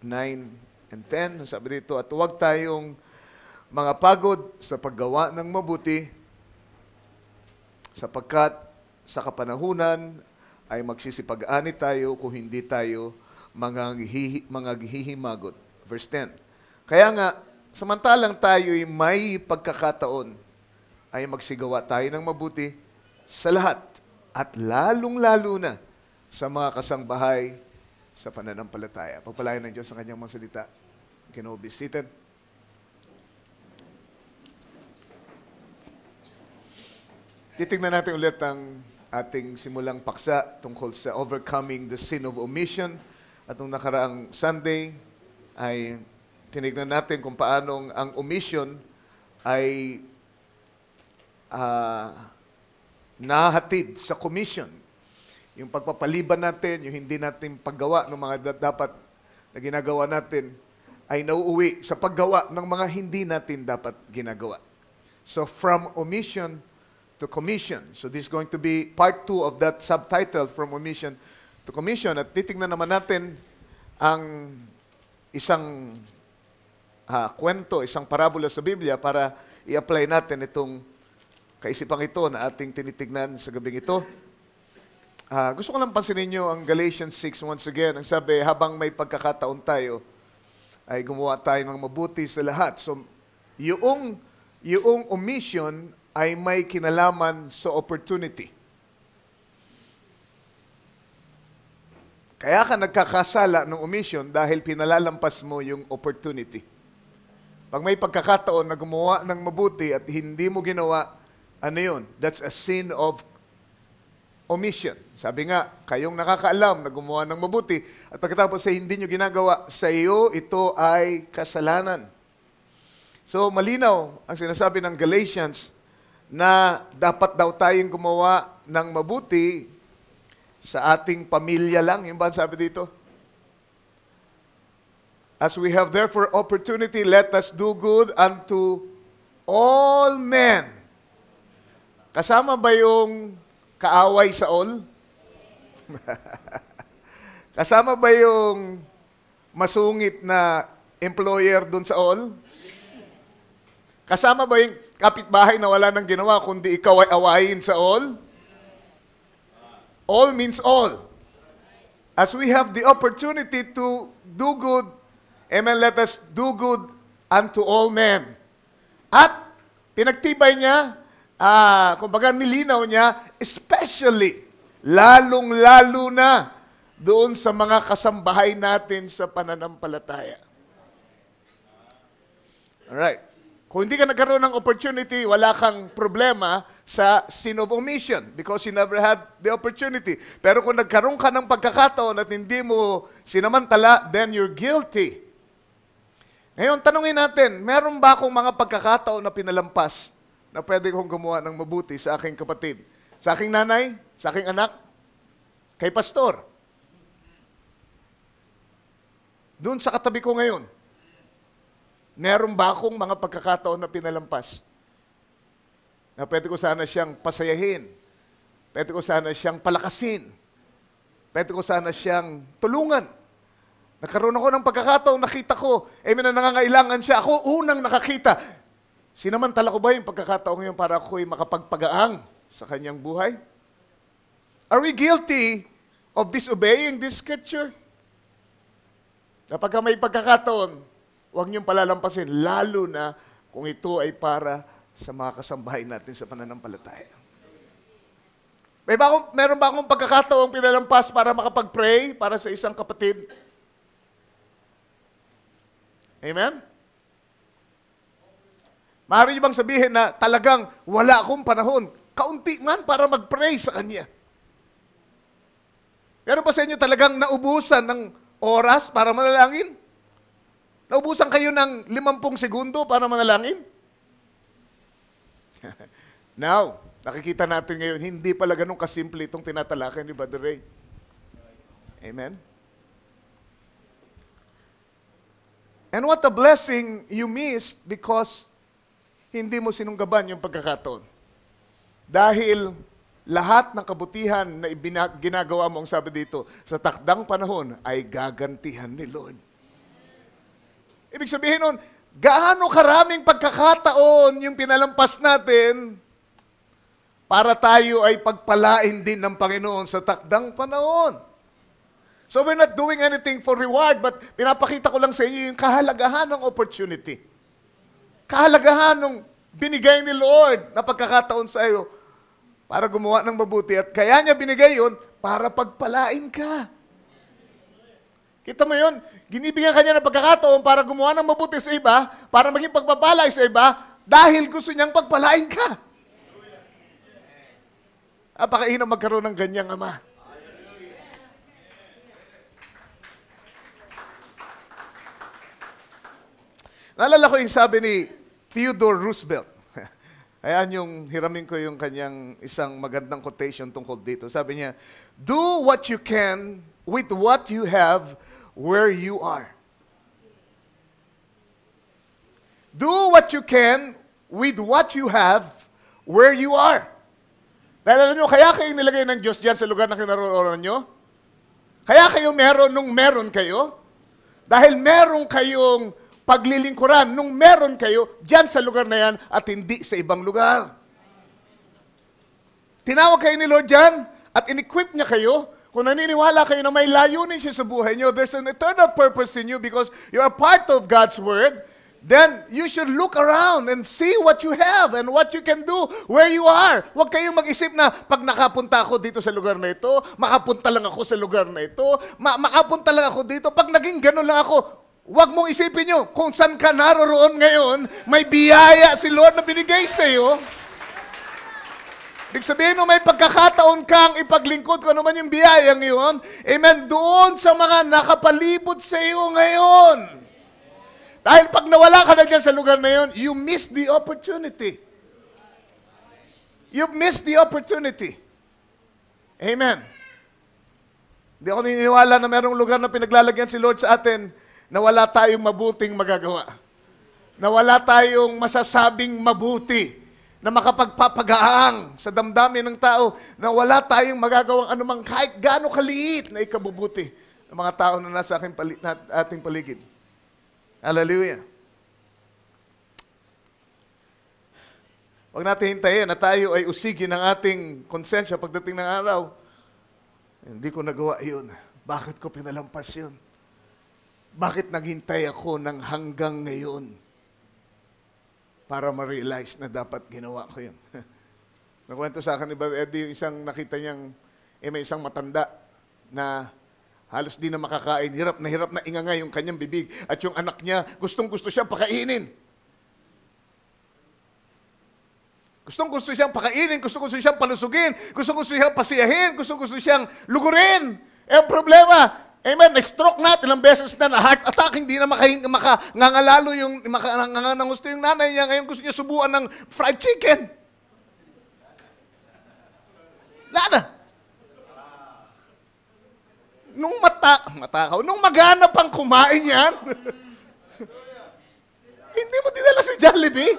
9 and 10. Sabi dito, at huwag tayong mga pagod sa paggawa ng mabuti, sapagkat sa kapanahunan ay magsisipag-ani tayo kung hindi tayo mga hihimagot. Verse 10. Kaya nga, samantalang tayo'y may pagkakataon, ay magsigawa tayo ng mabuti sa lahat, at lalong-lalo na sa mga kasangbahay sa pananampalataya. Pagpalain ng Diyos ang kanyang mga salita. You can all be seated. Titignan natin ulit ang ating simulang paksa tungkol sa overcoming the sin of omission. At nung nakaraang Sunday ay tinignan natin kung paanong ang omission ay nahatid sa commission. Yung pagpapaliban natin, yung hindi natin paggawa ng mga dapat na ginagawa natin, ay nauuwi sa paggawa ng mga hindi natin dapat ginagawa. So from omission to commission. So this is going to be part 2 of that subtitle, From Omission to Commission. At titignan naman natin ang isang kwento, isang parabola sa Biblia para i-apply natin itong kaisipang ito na ating tinitignan sa gabing ito. Gusto ko lang pansinin nyo ang Galatians 6 once again. Ang sabi, habang may pagkakataon tayo, ay gumawa tayo ng mabuti sa lahat. So, yung omission ay may kinalaman sa opportunity. Kaya ka nagkakasala ng omission dahil pinalalampas mo yung opportunity. Pag may pagkakataon na gumawa ng mabuti at hindi mo ginawa, ano yun? That's a sin of omission. Sabi nga, kayong nakakaalam na gumawa ng mabuti at pagkatapos ay hindi nyo ginagawa, sa iyo ito ay kasalanan. So, malinaw ang sinasabi ng Galatians na dapat daw tayong gumawa ng mabuti sa ating pamilya lang. Yung ba ang sabi dito? As we have therefore opportunity, let us do good unto all men. Kasama ba yung kaaway sa all? Kasama ba yung masungit na employer dun sa all? Kasama ba yung kapitbahay na wala nang ginawa kundi ikaw ay awayin sa all? All means all. As we have the opportunity to do good, amen, let us do good unto all men. At pinagtibay niya, kumbaga nilinaw niya, especially, lalong-lalo na doon sa mga kasambahay natin sa pananampalataya. Alright. Kung hindi ka nagkaroon ng opportunity, wala kang problema sa sin of omission because you never had the opportunity. Pero kung nagkaroon ka ng pagkakataon at hindi mo sinamantala, then you're guilty. Ngayon, tanungin natin, meron ba akong mga pagkakataon na pinalampas na pwede kong gumawa ng mabuti sa aking kapatid? Sa aking nanay? Sa aking anak? Kay pastor? Doon sa katabi ko ngayon? Meron ba akong mga pagkakataon na pinalampas? Na pwede ko sana siyang pasayahin. Pwede ko sana siyang palakasin. Pwede ko sana siyang tulungan. Nagkaroon ako ng pagkakataon, nakita ko, na nangangailangan siya. Ako unang nakakita. Sinamantala ko ba yung pagkakataon ngayon para ako'y makapagpagaang sa kanyang buhay? Are we guilty of disobeying this scripture? Kapag may pagkakataon, huwag niyong palalampasin, lalo na kung ito ay para sa mga kasambahay natin sa pananampalataya. Meron ba akong pagkakataong pinalampas para makapag-pray para sa isang kapatid? Amen? Maaari niyo bang sabihin na talagang wala akong panahon, kaunti man para mag-pray sa kanya? Meron ba sa inyo talagang naubusan ng oras para manalangin? Naubusan kayo ng 50 segundo para manalangin? Now, nakikita natin ngayon, hindi pala ganun kasimple itong tinatalakay ni Brother Ray. Amen? And what a blessing you missed because hindi mo sinunggaban yung pagkakataon. Dahil lahat ng kabutihan na ginagawa mo, ang sabi dito, sa takdang panahon ay gagantihan ni Lord. Ibig sabihin nun, gaano karaming pagkakataon yung pinalampas natin para tayo ay pagpalain din ng Panginoon sa takdang panahon. So we're not doing anything for reward, but pinapakita ko lang sa inyo yung kahalagahan ng opportunity. Kahalagahan ng binigay ni Lord na pagkakataon sa iyo para gumawa ng mabuti. At kaya niya binigay yun para pagpalain ka. Kita mo yun? Ginibigyan kanya ng pagkakataon para gumawa ng mabuti sa iba, para maging pagpapalay sa iba, dahil gusto niyang pagpalain ka. Napakainam magkaroon ng ganyang ama. Naalala ko yung sabi ni Theodore Roosevelt. Ayan yung hiramin ko yung kanyang isang magandang quotation tungkol dito. Sabi niya, do what you can with what you have where you are. Do what you can with what you have where you are. Dahil alam nyo, kaya kayo nilagay ng Diyos dyan sa lugar na kinaroroonan nyo? Kaya kayo meron nung meron kayo? Dahil meron kayong paglilingkuran nung meron kayo dyan sa lugar na yan at hindi sa ibang lugar. Tinawag kayo ni Lord dyan at in-equip niya kayo. Kung naniniwala kayo na may layunin siya sa buhay nyo, there's an eternal purpose in you because you are part of God's Word, then you should look around and see what you have and what you can do where you are. Huwag kayong mag-isip na pag nakapunta ako dito sa lugar na ito, makapunta lang ako sa lugar na ito, makapunta lang ako dito. Pag naging ganun lang ako, huwag mong isipin nyo, kung saan ka naroroon ngayon, may biyaya si Lord na binigay sa iyo. Ibig sabihin mo, may pagkakataon kang ipaglingkod kung ano man yung biyayang yun. Amen. Doon sa mga nakapalibot sa iyo ngayon. Dahil pag nawala ka na dyan sa lugar na yun, you miss the opportunity. You miss the opportunity. Amen. Hindi ako naniniwala na mayroong lugar na pinaglalagyan si Lord sa atin na wala tayong mabuting magagawa. Na wala tayong masasabing mabuti na makapagpapagaang sa damdamin ng tao na wala tayong magagawang anumang kahit gaano kaliit na ikabubuti ng mga tao na nasa ating paligid. Hallelujah. Huwag natin hintayin na tayo ay usigin ng ating konsensya pagdating ng araw. Hindi ko nagawa yun. Bakit ko pinalampas yun? Bakit naghintay ako ng hanggang ngayon para ma-realize na dapat ginawa ko yun? Nakwento sa akin ni Brother Eddie, yung isang nakita niyang, may isang matanda na halos di na makakain. Hirap na inganga yung kanyang bibig. At yung anak niya, gustong-gusto siyang pakainin. Gustong-gusto siyang pakainin, gustong-gusto siyang palusugin, gustong-gusto siyang pasiyahin, gustong-gusto siyang lugurin. Ang problema, amen, na-stroke na, ilang beses na heart attack, hindi na makangangalalo yung, gusto yung nanay niya, ngayon gusto niya subuan ng fried chicken. Lana. Nung magana pang kumain yan, hindi mo dinala si Jollibee.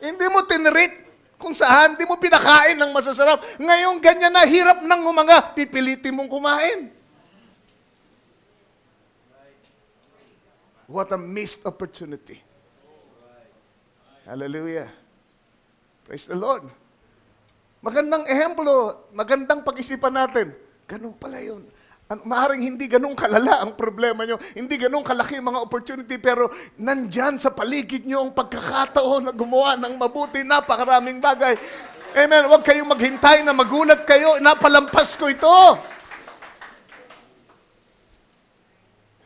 Hindi mo tinreat kung saan, hindi mo pinakain ng masasarap. Ngayon, ganyan na, hirap nang humanga, pipilitin mong kumain. What a missed opportunity. Hallelujah. Praise the Lord. Magandang ehemplo, magandang pag-isipan natin. Ganun pala yun. Maaaring hindi ganun kalala ang problema nyo. Hindi ganun kalaki ang mga opportunity, pero nandyan sa paligid nyo ang pagkakataon na gumawa ng mabuti, napakaraming bagay. Amen. Huwag kayong maghintay na magulat kayo. Napalampas ko ito.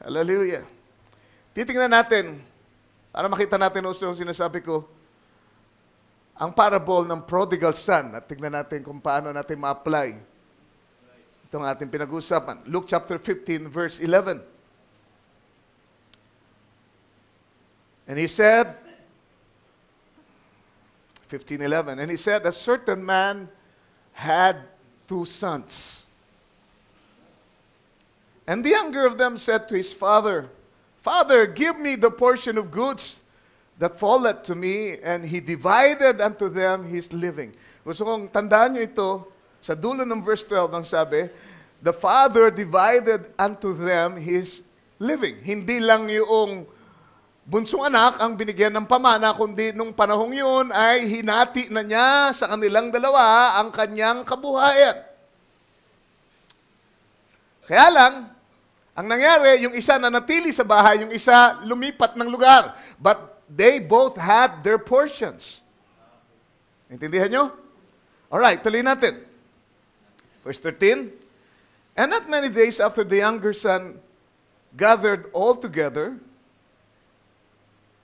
Hallelujah. Titingnan natin, para makita natin also yung sinasabi ko, ang parable ng prodigal son. At tingnan natin kung paano natin ma-apply itong ating pinag-usapan. Luke chapter 15, verse 11. And he said, 15:11, and he said, a certain man had 2 sons. And the younger of them said to his father, Father, give me the portion of goods that falleth to me. And he divided unto them his living. Gusto kong tandaan nyo ito. Sa dulo ng verse 12, ang sabi, the father divided unto them his living. Hindi lang yung bunsong anak ang binigyan ng pamana, kundi nung panahong yun ay hinati na niya sa kanilang dalawa ang kanyang kabuhayan. Kaya lang, ang nangyari, yung isa na natili sa bahay, yung isa lumipat ng lugar. But they both had their portions. Intindihan nyo? Alright, tuloy natin. Verse 13, and not many days after the younger son gathered all together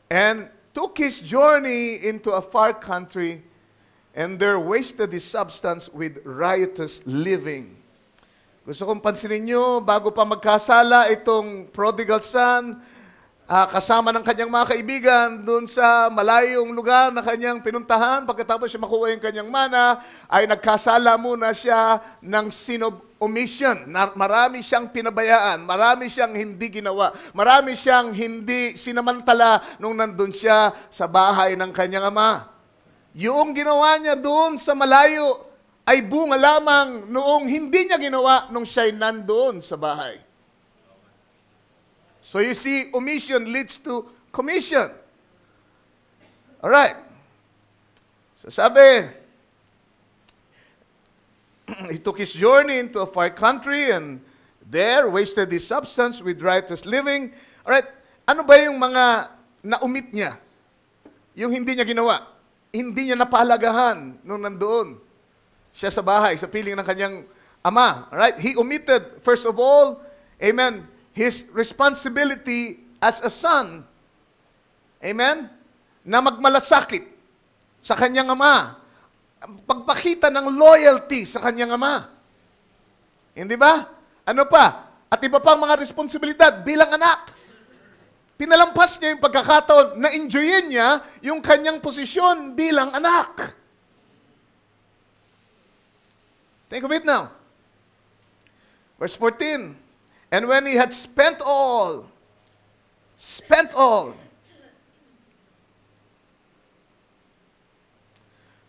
and took his journey into a far country, and there wasted his substance with riotous living. Gusto kong pansinin nyo, bago pa magkasala itong prodigal son, kasama ng kanyang mga kaibigan doon sa malayong lugar na kanyang pinuntahan, pagkatapos siya makuha yung kanyang mana, ay nagkasala muna siya ng sin of omission. Marami siyang pinabayaan, marami siyang hindi ginawa, marami siyang hindi sinamantala nung nandun siya sa bahay ng kanyang ama. yung ginawa niya doon sa malayo ay bunga lamang noong hindi niya ginawa nung siya'y nandoon sa bahay. So you see, omission leads to commission. Alright. So sabi, he took his journey into a far country and there wasted his substance with riotous living. Alright, ano ba yung mga na-omit niya? Yung hindi niya ginawa. Hindi niya napalagahan nung nandoon siya sa bahay, sa piling ng kanyang ama. Alright, he omitted, first of all, amen, his responsibility as a son. Amen? Na magmalasakit sa kanyang ama. Pagpakita ng loyalty sa kanyang ama. Hindi ba? Ano pa? At iba pang mga responsibilidad bilang anak. Pinalampas niya yung pagkakataon na enjoyin niya yung kanyang posisyon bilang anak. Think of it now. Verse 14. And when he had spent all,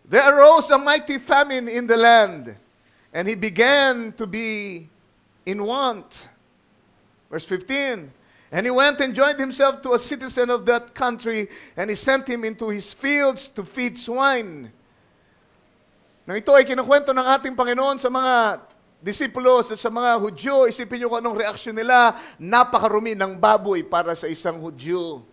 there arose a mighty famine in the land, and he began to be in want. Verse 15. And he went and joined himself to a citizen of that country, and he sent him into his fields to feed swine. Nang ito ay kinukwento ng ating Panginoon sa mga disipulos at sa mga Hudyo, isipin niyo kung anong reaksyon nila, napakarumi ng baboy para sa isang Hudyo.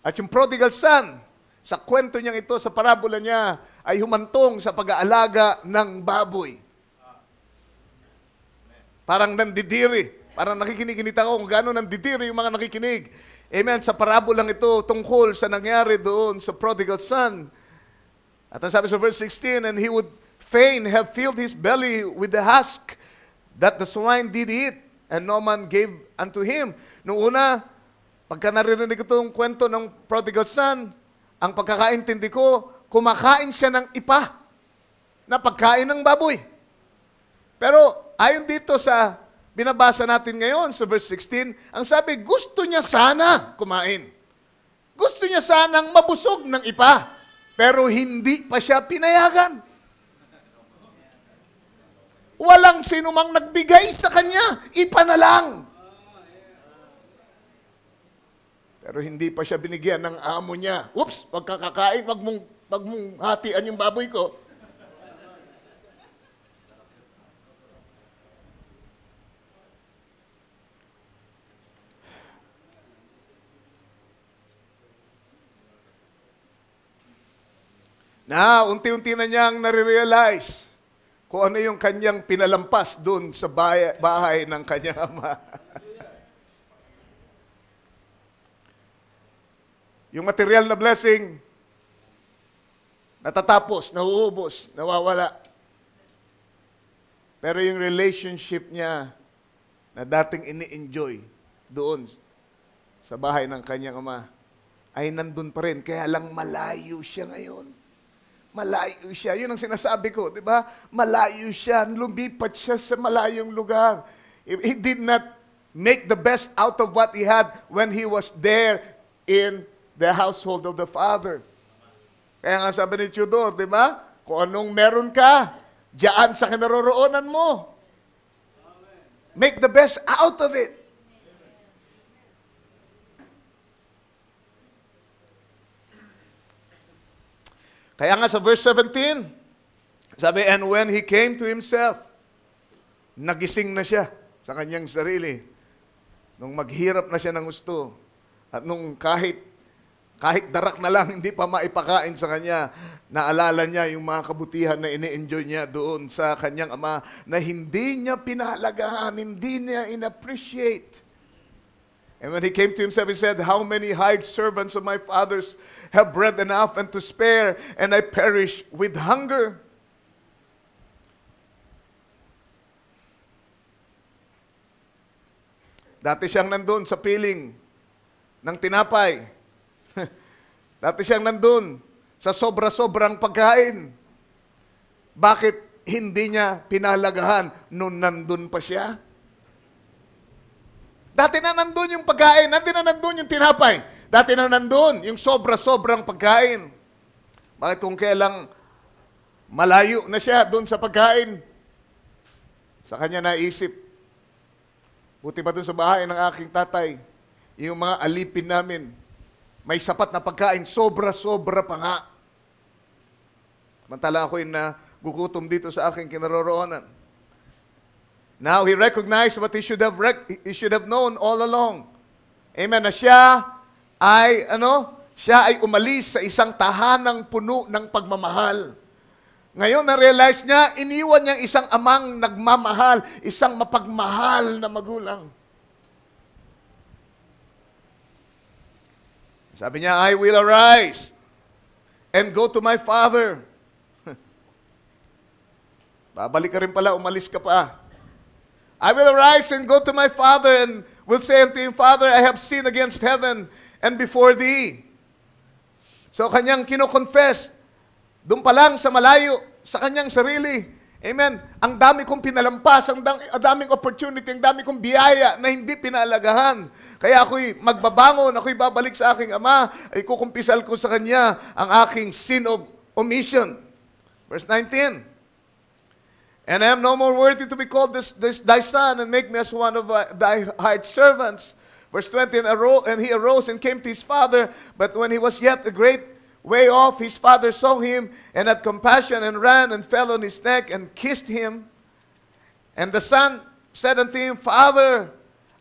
At yung prodigal son, sa kwento niyang ito, sa parabola niya, ay humantong sa pag-aalaga ng baboy. Parang nandidiri. Parang nakikinig-inita ko kung gano'n nandidiri yung mga nakikinig. Amen. Sa parabolang ito, tungkol sa nangyari doon sa prodigal son. At ang sabi sa verse 16, and he would fain have filled his belly with the husk that the swine did eat, and no man gave unto him. Noong una, pagka narinig ko itong kwento ng prodigal son, ang pagkakaintindi ko, kumakain siya ng ipa na pagkain ng baboy. Pero ayon dito sa binabasa natin ngayon sa verse 16, ang sabi, gusto niya sana kumain. Gusto niya sanang mabusog ng ipa, pero hindi pa siya pinayagan. Walang sinumang nagbigay sa kanya, ipa na lang. Pero hindi pa siya binigyan ng amo niya. Oops, pagkakakain, wag mong hatian yung baboy ko. Na unti-unti na niyang nare-realize kung ano yung kanyang pinalampas doon sa bahay ng kanyang ama. Yung material na blessing, natatapos, nauubos, nawawala. Pero yung relationship niya na dating ini-enjoy doon sa bahay ng kanyang ama, ay nandun pa rin. Kaya lang malayo siya ngayon. Malayo siya. Yun ang sinasabi ko, di ba? Malayo siya. Lumipat siya sa malayong lugar. He did not make the best out of what he had when he was there in the household of the Father. Kaya nga sabi ni Tudor, di ba? Kung anong meron ka, diyan sa kinaroroonan mo. Make the best out of it. Kaya nga sa verse 17, sabi, and when he came to himself, nagising na siya sa kanyang sarili. Nung maghirap na siya ng gusto, at nung kahit darak na lang, hindi pa maipakain sa kanya, naalala niya yung mga kabutihan na ini-enjoy niya doon sa kanyang ama, na hindi niya pinahalagahan, hindi niya in-appreciate. And when he came to himself, he said, how many hired servants of my fathers have bread enough and to spare, and I perish with hunger? Dati siyang nandun sa piling ng tinapay. Dati siyang nandun sa sobra-sobrang pagkain. Bakit hindi niya pinalagahan nung nandun pa siya? Dati na nandun yung pagkain, dati na nandun yung tinapay, dati na nandun yung sobra-sobrang pagkain. Bakit kung kailang malayo na siya doon sa pagkain, sa kanya naisip, buti pa doon sa bahay ng aking tatay, yung mga alipin namin, may sapat na pagkain, sobra-sobra pa nga. Mantala ako'y nagugutom dito sa aking kinaroroonan. Now, he recognized what he should have known all along. Amen, na siya ay umalis sa isang tahanang puno ng pagmamahal. Ngayon, na-realize niya, iniwan niyang isang amang nagmamahal, isang mapagmahal na magulang. Sabi niya, I will arise and go to my father. Babalik ka rin pala, umalis ka pa. I will arise and go to my father and will say unto him, Father, I have sinned against heaven and before thee. So kanyang kino-confess, doon pa lang sa malayo, sa kanyang sarili. Amen. Ang dami kong pinalampas, ang daming opportunity, ang dami kong biyaya na hindi pinaalagahan. Kaya ako'y magbabangon, ako'y babalik sa aking ama, ay kukumpisal ko sa kanya ang aking sin of omission. Verse 19. And I am no more worthy to be called this thy son, and make me as one of thy hired servants. Verse 20, and he arose and came to his father, but when he was yet a great way off, his father saw him, and had compassion, and ran, and fell on his neck, and kissed him. And the son said unto him, Father,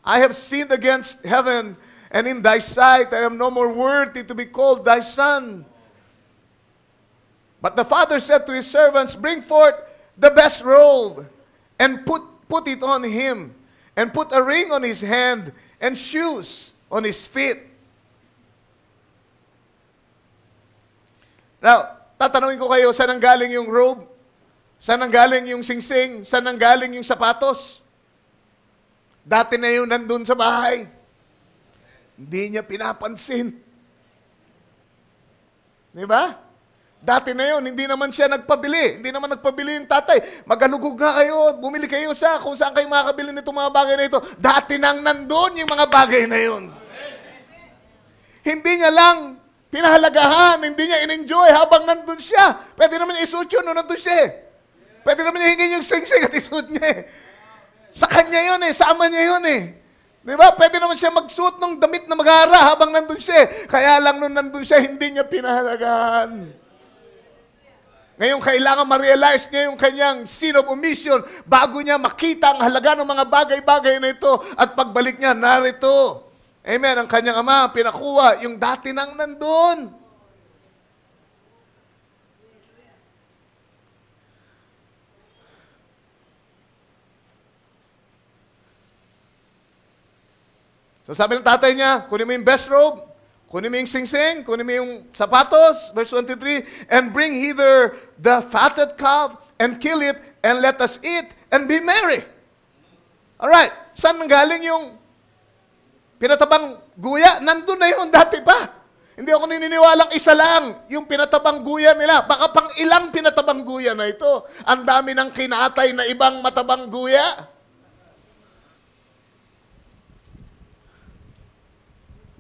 I have sinned against heaven, and in thy sight I am no more worthy to be called thy son. But the father said to his servants, Bring forth the best robe, and put it on him, and put a ring on his hand, and shoes on his feet. Now, tatanungin ko kayo, saan ang galing yung robe? Saan ang galing yung singsing? Saan ang galing yung sapatos? Dati na yun nandun sa bahay. Hindi niya pinapansin. Di ba? Dati na yun, hindi naman siya nagpabili. Hindi naman nagpabili yung tatay. Magalugog nga kayo, bumili kayo sa kung saan kayo makakabili nitong mga bagay na ito. Dati nang nandun yung mga bagay na yun. Hindi niya lang pinahalagahan, hindi niya in-enjoy habang nandun siya. Pwede naman niya isuot yun nung nandun siya. Pwede naman niya hingin yung singsing at isuot niya. Sa kanya yun sa ama niya yun Di ba? Pwede naman siya magsuot ng damit na magara habang nandun siya. Kaya lang nung nandun siya, hindi niya pinahalagahan. Ngayon, kailangan ma-realize niya yung kanyang sin of omission bago niya makita ang halaga ng mga bagay-bagay na ito at pagbalik niya, narito. Amen. Ang kanyang ama, pinakuha yung dati nang nandun. So sabi ng tatay niya, kunin mo yung best robe, kunin mo yung singsing, kunin mo yung sapatos, verse 23, and bring hither the fatted calf, and kill it, and let us eat, and be merry. Alright, saan galing yung pinatabang guya? Nandun na yun dati pa. Hindi ako naniniwalang isa lang yung pinatabang guya nila. Baka pang ilang pinatabang guya na ito. Ang dami ng kinatay na ibang matabang guya.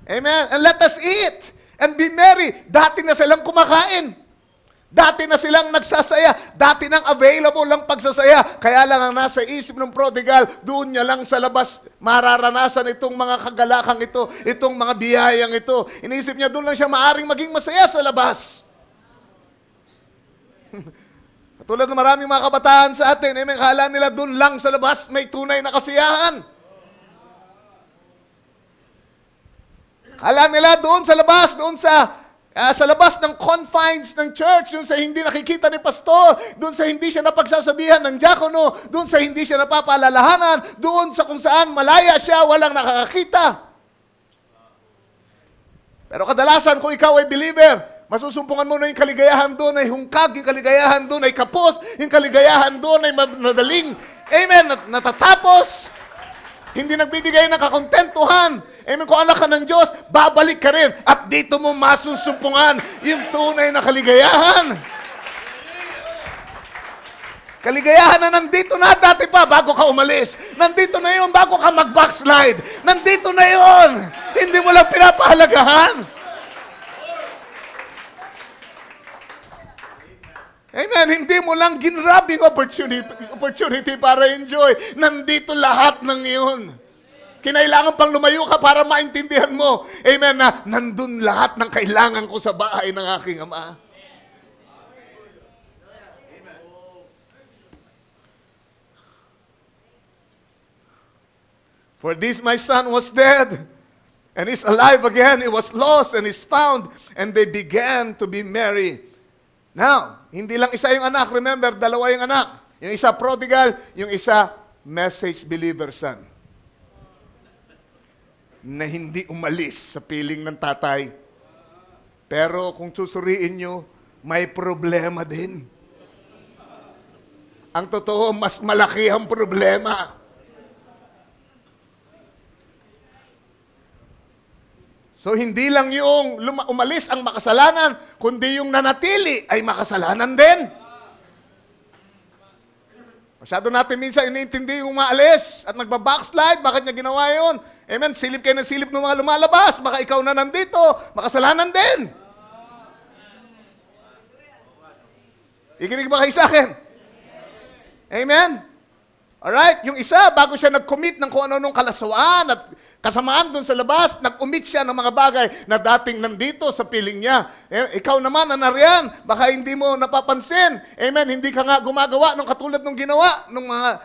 Amen. And let us eat and be merry. Dati na silang kumakain. Dati na silang nagsasaya. Dati nang available lang pagsasaya. Kaya lang ang nasa isip ng prodigal, doon niya lang sa labas mararanasan itong mga kagalakang ito, itong mga biyayang ito. Iniisip niya, doon lang siya maaring maging masaya sa labas. Katulad ng maraming mga kabataan sa atin, kala nila doon lang sa labas may tunay na kasiyahan. Kala nila doon sa labas, doon sa labas ng confines ng church, doon sa hindi nakikita ni pastor, doon sa hindi siya napagsasabihan ng diakono, doon sa hindi siya napapaalalahanan, doon sa kung saan malaya siya, walang nakakakita. Pero kadalasan kung ikaw ay believer, masusumpungan mo na yung kaligayahan doon ay hungkag, yung kaligayahan doon ay kapos, yung kaligayahan doon ay madaling, amen, natatapos, hindi nagbibigay ng kakontentuhan. Amen, kung anak ka ng Diyos, babalik ka rin. At dito mo masusumpungan yung tunay na kaligayahan. Kaligayahan na nandito na dati pa bago ka umalis. Nandito na yun bago ka mag-backslide. Nandito na yun. Hindi mo lang pinapahalagahan. Amen. Hindi mo lang ginrab yung opportunity para enjoy. Nandito lahat ng iyon. Kinailangan pang lumayo ka para maintindihan mo. Amen. Na nandun lahat ng kailangan ko sa bahay ng aking Ama. For this my son was dead, and is alive again. He was lost and is found, and they began to be merry. Now, hindi lang isa yung anak. Remember, dalawa yung anak. Yung isa prodigal, yung isa message believer son. Na hindi umalis sa piling ng tatay. Pero kung susuriin nyo, may problema din. Ang totoo, mas malaki ang problema. So, hindi lang yung umalis ang makasalanan, kundi yung nanatili ay makasalanan din. Masyado natin minsan iniintindi yung umaalis at nagbabackslide. Bakit niya ginawa yun? Amen. Silip kayo ng silip ng mga lumalabas. Baka ikaw na nandito, makasalanan din. Ikinig ba kayo sa akin? Amen. Alright, yung isa, bago siya nag-commit ng kung ano-anong kalaswaan at kasamaan doon sa labas, nag-commit siya ng mga bagay na dating nandito sa piling niya. Ikaw naman na nariyan, baka hindi mo napapansin. Amen, hindi ka nga gumagawa ng katulad ng ginawa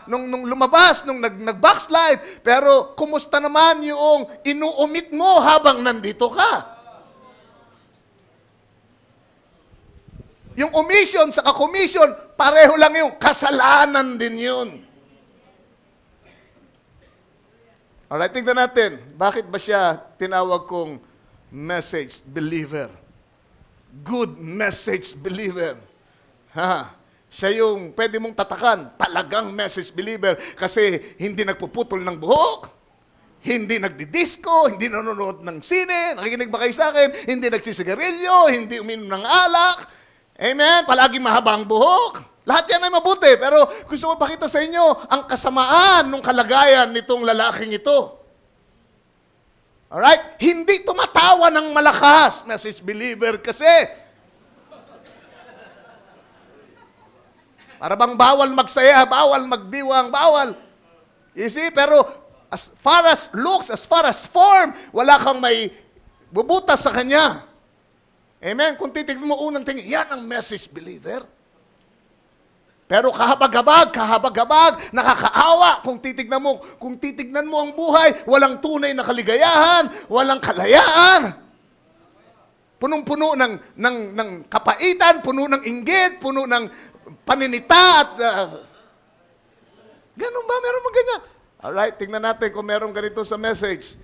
nung lumabas, nung nag-backslide. Pero kumusta naman yung inuumit mo habang nandito ka? Yung omission sa commission, pareho lang yung kasalanan din yun. Alright, tignan natin. Bakit ba siya tinawag kong message believer? Good message believer. Ha? Siya yung pwede mong tatakan, talagang message believer kasi hindi nagpuputol ng buhok, hindi nagdidisco, hindi nanonood ng sine, nakikinig ba kayo sa akin? Hindi nagsisigarilyo, hindi uminom ng alak. Amen? Palagi mahaba ang buhok. Lahat yan ay mabuti, pero gusto ko pakita sa inyo ang kasamaan ng kalagayan nitong lalaking ito. Alright? Hindi tumatawa ng malakas, message believer, kasi para bang bawal magsaya, bawal magdiwang, bawal. You see, pero as far as looks, as far as form, wala kang may bubutas sa kanya. Amen? Kung titignan mo unang tingin, yan ang message believer. Pero kahabag-habag, nakakaawa kung titignan mo ang buhay, walang tunay na kaligayahan, walang kalayaan. Punong-puno ng kapaitan, puno ng inggit, puno ng paninita at ganun ba? Meron mo ganyan? Alright, tingnan natin kung meron ganito sa message.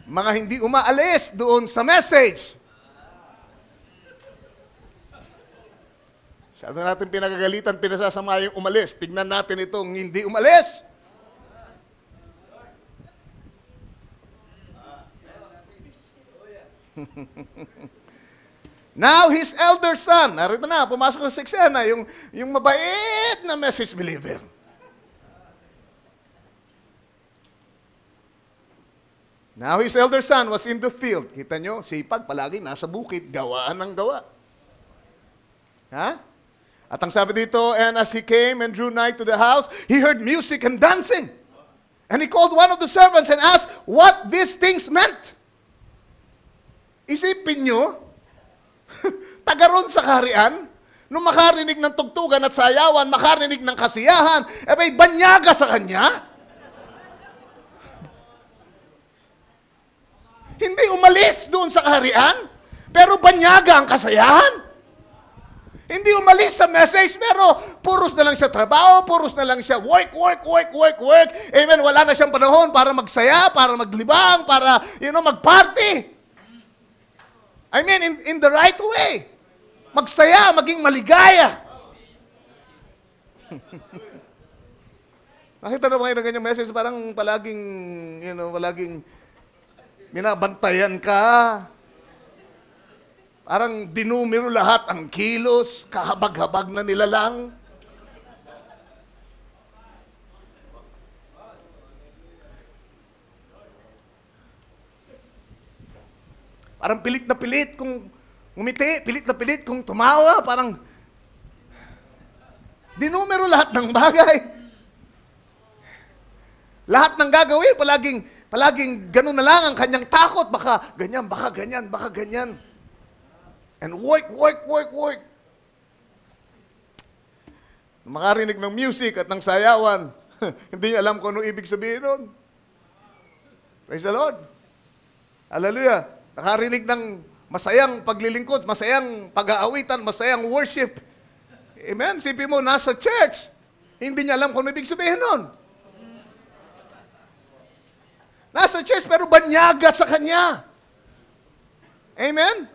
Mga hindi umaalis doon sa message. Masyado natin pinagagalitan, pinasasama yung umalis. Tignan natin itong hindi umalis. Now, his elder son, narito na, pumasok na sa eksena, yung mabait na message believer. Now, his elder son was in the field. Kita nyo, sipag, palagi nasa bukid, gawaan ng gawa. Ha? At ang sabi dito, and as he came and drew nigh to the house, he heard music and dancing. And he called one of the servants and asked what these things meant. Isipin nyo, taga ron sa kaharian, nung makarinig ng tugtugan at sayawan, makarinig ng kasiyahan, may banyaga sa kanya. Hindi umalis doon sa kaharian, pero banyaga ang kasayahan. Hindi umalis sa message, pero puros na lang siya trabaho, puros na lang siya work. Amen, wala na siyang panahon para magsaya, para maglibang, para, mag-party. I mean, in the right way. Magsaya, maging maligaya. Nakita na ba kayo ng ganyang message? Parang palaging, palaging binabantayan ka. Parang dinumero lahat ang kilos, kahabag-habag na nila lang. Parang pilit na pilit kung umiti, pilit na pilit kung tumawa, parang Dinumero lahat ng bagay. Lahat ng gagawin, palaging ganun na lang ang kanyang takot. Baka ganyan, baka ganyan, baka ganyan. And work. Makarinig ng music at ng sayawan, hindi niya alam kung ano ibig sabihin nun. Praise the Lord. Hallelujah. Nakarinig ng masayang paglilingkod, masayang pag-aawitan, masayang worship. Amen? Sipin mo, nasa church, hindi niya alam kung ano ibig sabihin nun. Nasa church, pero banyaga sa kanya. Amen?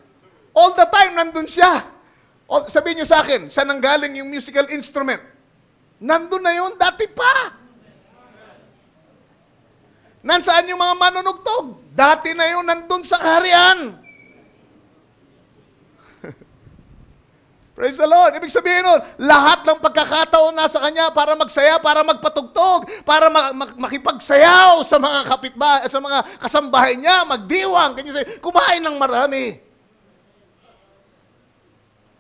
All the time, nandun siya. Sabihin niyo sa akin, saan nanggaling yung musical instrument? Nandun na yun, dati pa. Nansaan yung mga manunugtog? Dati na yun, nandun sa kaharian. Praise the Lord. Ibig sabihin nun, lahat ng pagkakataon nasa kanya para magsaya, para magpatugtog, para makipagsayaw sa mga sa mga kasambahay niya, magdiwang, kumain ng marami.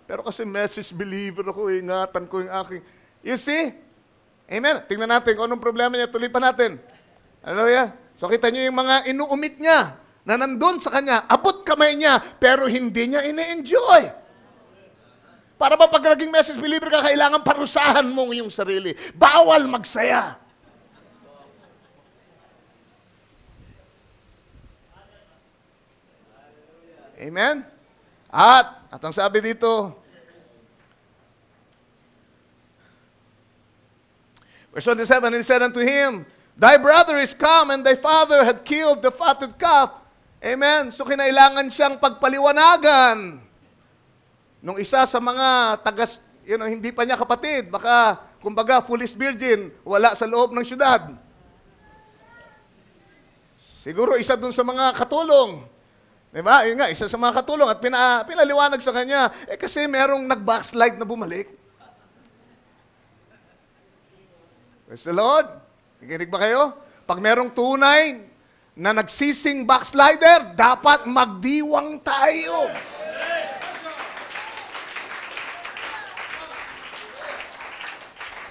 Pero kasi message believer ako, ingatan ko yung aking... You see? Amen. Tingnan natin kung anong problema niya. Tuloy pa natin. Hallelujah. So kita niyo yung mga inuumit niya na nandun sa kanya. Abot kamay niya, pero hindi niya ini-enjoy. Para ba pag naging message believer ka, kailangan parusahan mo yung sarili. Bawal magsaya. Amen? At ang sabi dito, verse 27, and he said unto him, thy brother is come, and thy father had killed the fatted calf. Amen? So kinailangan siyang pagpaliwanagan nung isa sa mga hindi pa niya kapatid, baka, kumbaga, foolish virgin, wala sa loob ng syudad. Siguro isa dun sa mga katulong. Diba? Yun nga, isa sa mga katulong at pinaliwanag sa kanya, kasi merong nag-backslide na bumalik. Praise the Lord. Nakikinig ba kayo? Pag merong tunay na nagsising backslider, dapat magdiwang tayo.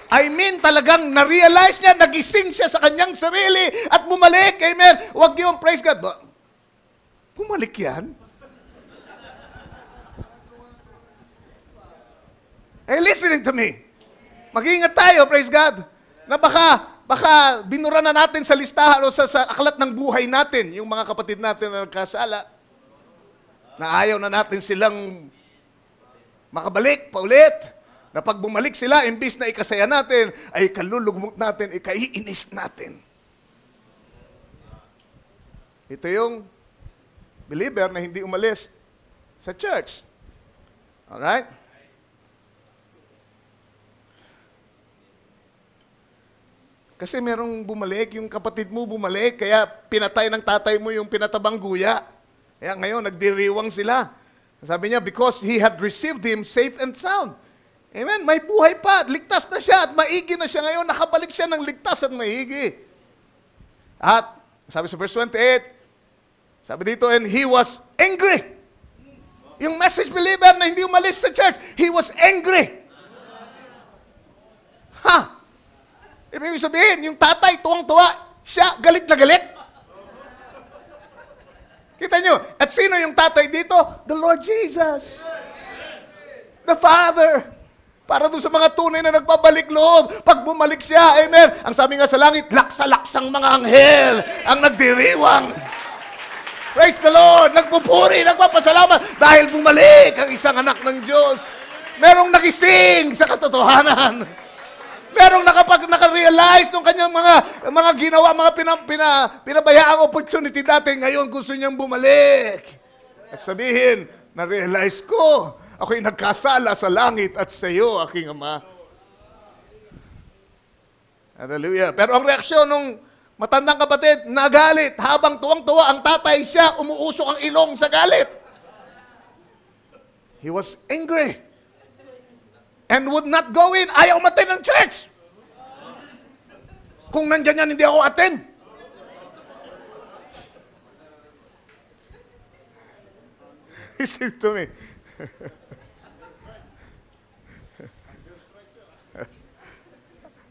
I mean, talagang na-realize niya, nagising siya sa kanyang sarili at bumalik. Amen. Huwag yung praise God. Bumalik yan? Hey, listening to me. Mag-iingat tayo, praise God, na baka binura na natin sa listahan o sa aklat ng buhay natin yung mga kapatid natin na nagkasala. Na ayaw na natin silang makabalik paulit. Na pag bumalik sila, imbis na ikasaya natin, ay kalulugmok natin, ikaiinis natin. Ito yung believer na hindi umalis sa church. Alright? Kasi merong bumalik, yung kapatid mo bumalik, kaya pinatay ng tatay mo yung pinatabang guya. Kaya ngayon, nagdiriwang sila. Sabi niya, because he had received him safe and sound. Amen? May buhay pa, ligtas na siya at maigi na siya ngayon, nakabalik siya ng ligtas at maigi. At, sabi sa verse 28, sabi dito, and he was angry. Yung message believer na hindi umalis sa church, he was angry. Ibig sabihin, yung tatay, tuwang-tuwa, siya, galit na galit. Kita nyo, at sino yung tatay dito? The Lord Jesus. The Father. Para doon sa mga tunay na nagbabalik loob. Pag bumalik siya, amen. Ang sabi nga sa langit, laksa-laksang mga anghel ang nagdiriwang. Praise the Lord! Nagpupuri, nagpapasalamat dahil bumalik ang isang anak ng Diyos. Merong nagising sa katotohanan. Merong naka-realize ng kanyang mga ginawa, mga pinabayaang opportunity dati. Ngayon gusto niyang bumalik. At sabihin, na-realize ko, ako'y nagkasala sa langit at sa iyo, aking Ama. Hallelujah. Pero ang reaksyon ng matandang kapatid, nagalit. Habang tuwang-tuwa ang tatay, siya umuusok ang ilong sa galit. He was angry. And would not go in. Ayaw umattend ng church. Kung nandyan yan, hindi ako attend. Listen to me.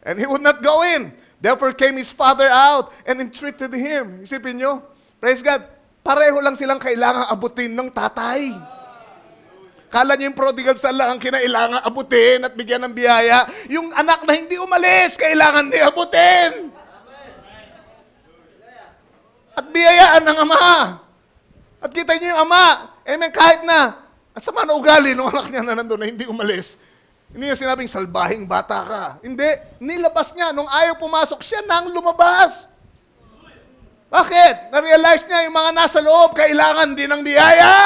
And he would not go in. Therefore came his father out and entreated him. Isipin nyo, praise God, pareho lang silang kailangang abutin ng tatay. Kala niyo yung prodigal son lang ang kinailangan abutin at bigyan ng biyaya. Yung anak na hindi umalis, kailangan din abutin. At biyayaan ng ama. At kita niyo yung ama, amen, kahit na, at sama na ugali ng anak niya na nandun na hindi umalis. Hindi niya sinabing, salbahing bata ka. Hindi, nilabas niya. Nung ayaw pumasok, siya nang lumabas. Bakit? Na-realize niya yung mga nasa loob, kailangan din ng biyaya.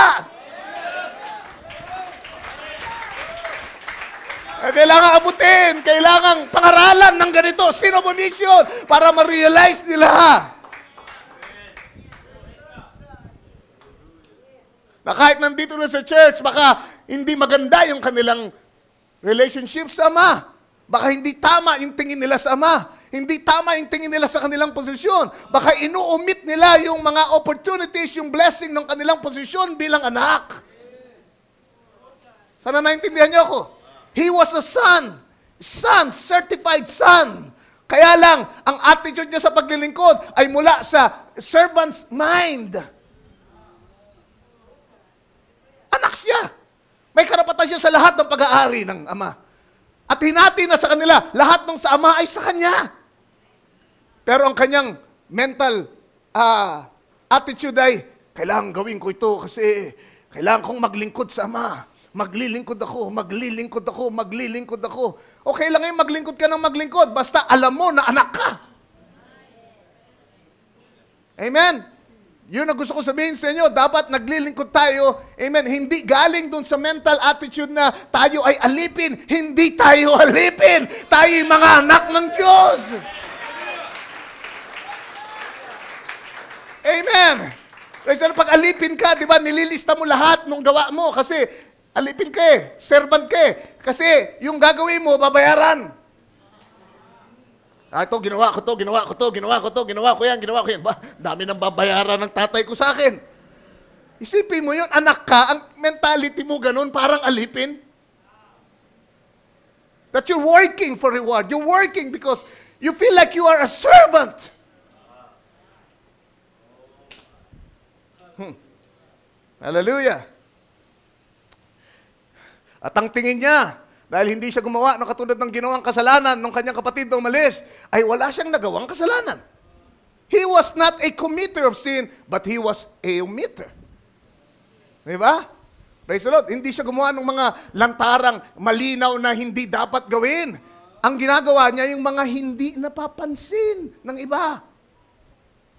Kailangan abutin, kailangan pangaralan ng ganito, sinobonisyon, para ma-realize nila. Na kahit nandito na sa church, baka hindi maganda yung kanilang relationship sa Ama. Baka hindi tama yung tingin nila sa Ama. Hindi tama yung tingin nila sa kanilang posisyon. Baka inuumit nila yung mga opportunities, yung blessing ng kanilang posisyon bilang anak. Sana naintindihan niyo ako? He was a son, certified son. Kaya lang, ang attitude niya sa paglilingkod ay mula sa servant's mind. Anak siya. May karapatan siya sa lahat ng pag-aari ng ama. At hinati na sa kanila, lahat ng sa ama ay sa kanya. Pero ang kanyang mental attitude ay, kailangan gawin ko ito kasi kailangan kong maglingkod sa ama. Maglilingkod ako. Okay lang ngayon maglingkod ka ng maglingkod, basta alam mo na anak ka. Amen? Yun ang gusto ko sabihin sa inyo, dapat naglilingkod tayo, amen, hindi galing dun sa mental attitude na tayo ay alipin. Hindi tayo alipin. Tayo ay mga anak ng Diyos. Amen. Kasi pag alipin ka, di ba, nililista mo lahat ng gawa mo kasi alipin ka eh, servant ka eh. Kasi yung gagawin mo, babayaran. Ito, ginawa ko yan. Dami nang babayaran ng tatay ko sa akin. Isipin mo yun, anak ka, ang mentality mo ganun, parang alipin. That you're working for reward. You're working because you feel like you are a servant. Hallelujah. At ang tingin niya, dahil hindi siya gumawa ng katulad ng ginawang kasalanan nung kanyang kapatid na umalis, ay wala siyang nagawang kasalanan. He was not a committer of sin, but he was a omitter. Diba? Praise the Lord. Hindi siya gumawa ng mga lantarang malinaw na hindi dapat gawin. Ang ginagawa niya yung mga hindi napapansin ng iba.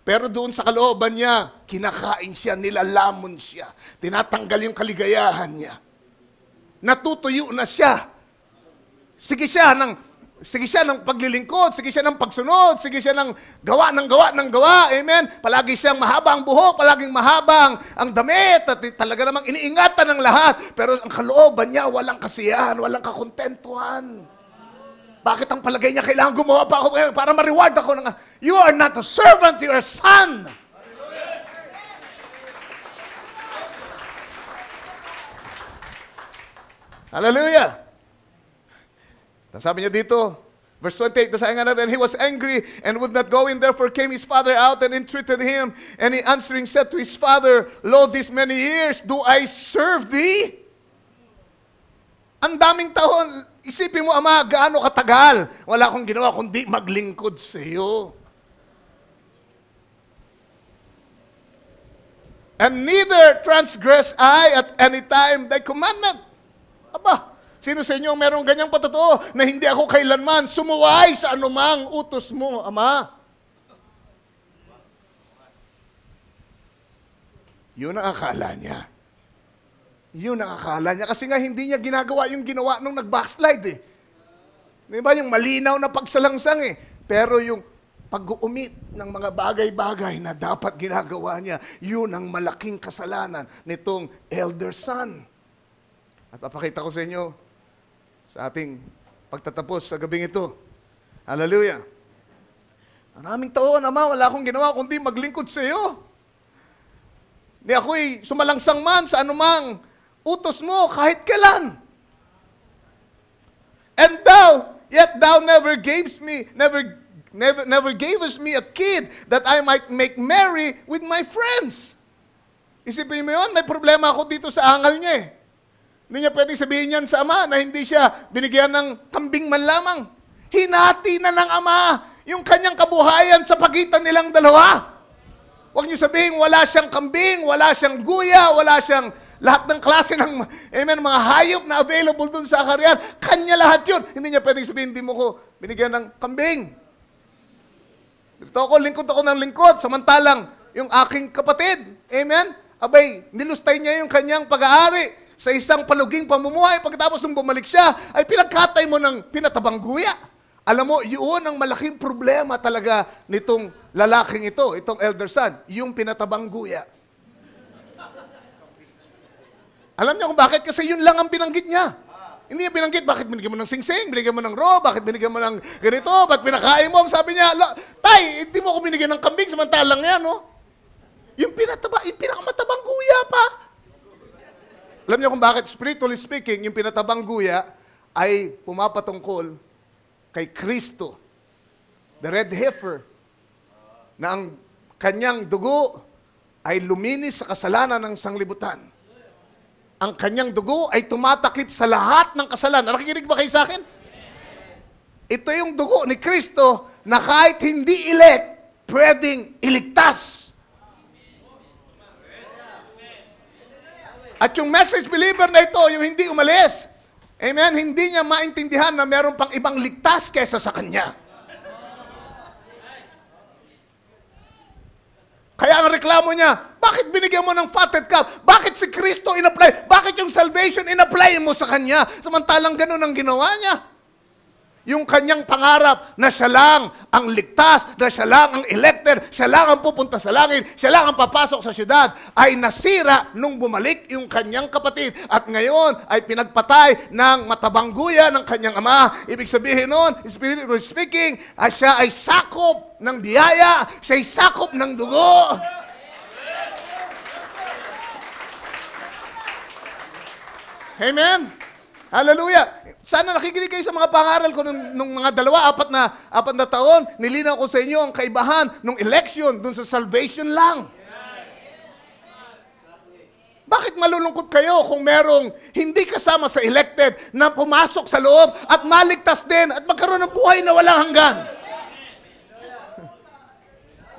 Pero doon sa kalooban niya, kinakain siya, nilalamon siya, tinatanggal yung kaligayahan niya. Natutuyo na siya. Sige siya ng paglilingkod, sige siya ng pagsunod, sige siya ng gawa. Amen? Palagi siyang mahaba ang buhok, palaging mahabang ang damit, at talaga namang iniingatan ng lahat. Pero ang kalooban niya, walang kasiyahan, walang kakontentuhan. Bakit ang palagay niya, kailangan gumawa pa ako para ma-reward ako? You are not a servant, you are a son. Hallelujah! Sabi niya dito, verse 28, basahin nga natin, he was angry and would not go in, therefore came his father out and entreated him. And he answering said to his father, Lo, these many years do I serve thee? Ang daming taon, isipin mo, ama, gaano katagal? Wala akong ginawa kundi maglingkod sa iyo. And neither transgress I at any time thy commandment. Aba, sino sa inyo merong ganyang patotoo na hindi ako kailanman sumuway sa anumang utos mo, Ama? Yun ang akala niya. Kasi nga hindi niya ginagawa yung ginawa nung nag-backslide eh. Diba yung malinaw na pagsalangsang eh. Pero yung pag-uumit ng mga bagay-bagay na dapat ginagawa niya, yun ang malaking kasalanan nitong elder son. At papakita ko sa inyo sa ating pagtatapos sa gabing ito. Hallelujah. Maraming taon, Ama, wala akong ginawa kundi maglingkod sa iyo. Di ako'y sumalangsang man sa anumang utos mo kahit kailan. And thou Yet thou never gavest me a kid that I might make merry with my friends. Isipin mo yun, may problema ako dito sa angal niya eh. Hindi niya pwedeng sabihin yan sa ama na hindi siya binigyan ng kambing man lamang. Hinati na ng ama yung kanyang kabuhayan sa pagitan nilang dalawa. Huwag niyo sabihin, wala siyang kambing, wala siyang guya, wala siyang lahat ng klase ng mga hayop na available dun sa kaharian. Kanya lahat yun. Hindi niya pwedeng sabihin, hindi mo ko binigyan ng kambing. Dito ako, lingkod ako ng lingkod, samantalang yung aking kapatid, amen? Abay, nilustay niya yung kanyang pag-aari sa isang paluging pamumuhay. Pagkatapos nung bumalik siya, ay pinagkatay mo ng pinatabang guya. Alam mo, yun ang malaking problema talaga nitong lalaking ito, itong elder son, yung pinatabang guya. Alam niyo kung bakit? Kasi yun lang ang binanggit niya. Hindi niya binanggit, bakit binigyan mo ng singsing, binigyan mo ng raw, bakit binigyan mo ng ganito, bakit pinakain mo? Ang sabi niya, tay, hindi mo ko binigyan ng kambing, samantalang yan, no? Yung pinakamatabang guya pa. Alam niyo kung bakit, spiritually speaking, yung pinatabang guya ay pumapatungkol kay Kristo, the red heifer, na ang kanyang dugo ay luminis sa kasalanan ng sanglibutan. Ang kanyang dugo ay tumatakip sa lahat ng kasalanan. Nakikinig ba kayo sa akin? Ito yung dugo ni Kristo na kahit hindi elect, pwedeng iligtas. At yung message believer na ito, yung hindi umalis, amen, hindi niya maintindihan na meron pang ibang ligtas kesa sa kanya. Kaya ang reklamo niya, bakit binigyan mo ng fatted calf? Bakit si Kristo in-apply? Bakit yung salvation in-apply mo sa kanya? Samantalang ganun ang ginawa niya. Yung kanyang pangarap na siya lang ang ligtas, na siya lang ang elected, siya lang ang pupunta sa langit, siya lang ang papasok sa syudad, ay nasira nung bumalik yung kanyang kapatid. At ngayon ay pinagpatay ng matabang guya ng kanyang ama. Ibig sabihin nun, spiritually speaking, siya ay sakop ng biyaya, siya ay sakop ng dugo. Amen? Hallelujah! Sana nakikinig kayo sa mga pangaral ko nung mga apat na taon. Nilinaw ko sa inyo ang kaibahan ng election dun sa salvation lang. Bakit malulungkot kayo kung merong hindi kasama sa elected na pumasok sa loob at maligtas din at magkaroon ng buhay na walang hanggan?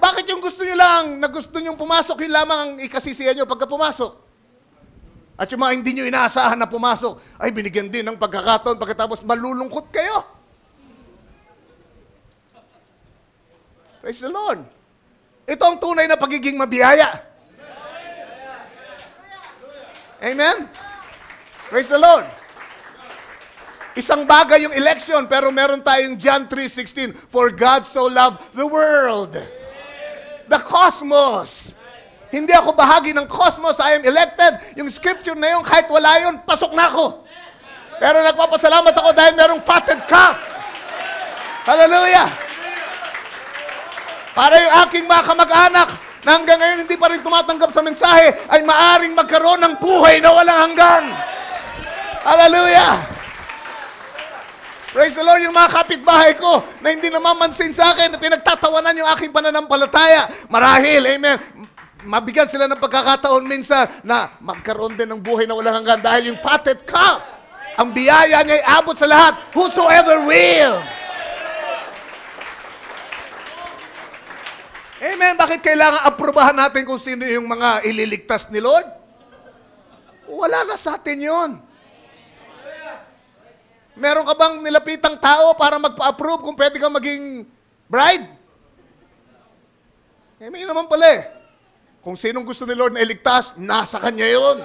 Bakit yung gusto nyo lang, na gusto nyo pumasok, yun lamang ang ikasisiyan nyo pagka pumasok? At yung mga hindi nyo inaasahan na pumasok, ay binigyan din ng pagkakataon, pagkatapos malulungkot kayo. Praise the Lord. Ito ang tunay na pagiging mabiyaya. Amen? Praise the Lord. Isang bagay yung election, pero meron tayong John 3:16, for God so loved the world, the cosmos. Hindi ako bahagi ng cosmos, I am elected. Yung scripture na yun, kahit wala yun, pasok na ako. Pero nagpapasalamat ako dahil merong fatted calf. Hallelujah! Para yung aking mga kamag-anak na hanggang ngayon hindi pa rin tumatanggap sa mensahe, ay maaring magkaroon ng buhay na walang hanggan. Hallelujah! Praise the Lord, yung mga kapitbahay ko na hindi namamansin sa akin, na pinagtatawanan yung aking pananampalataya. Marahil, amen, mabigyan sila ng pagkakataon minsan na magkaroon din ng buhay na walang hanggan dahil yung fatted calf, ang biyaya niya ay abot sa lahat, whosoever will. Amen. Bakit kailangan aprobahan natin kung sino yung mga ililigtas ni Lord? Wala na sa atin yun. Meron ka bang nilapitang tao para magpa-approve kung pwede kang maging bride? Amen naman pala eh. Kung sinong gusto ni Lord na iligtas, nasa Kanya yun.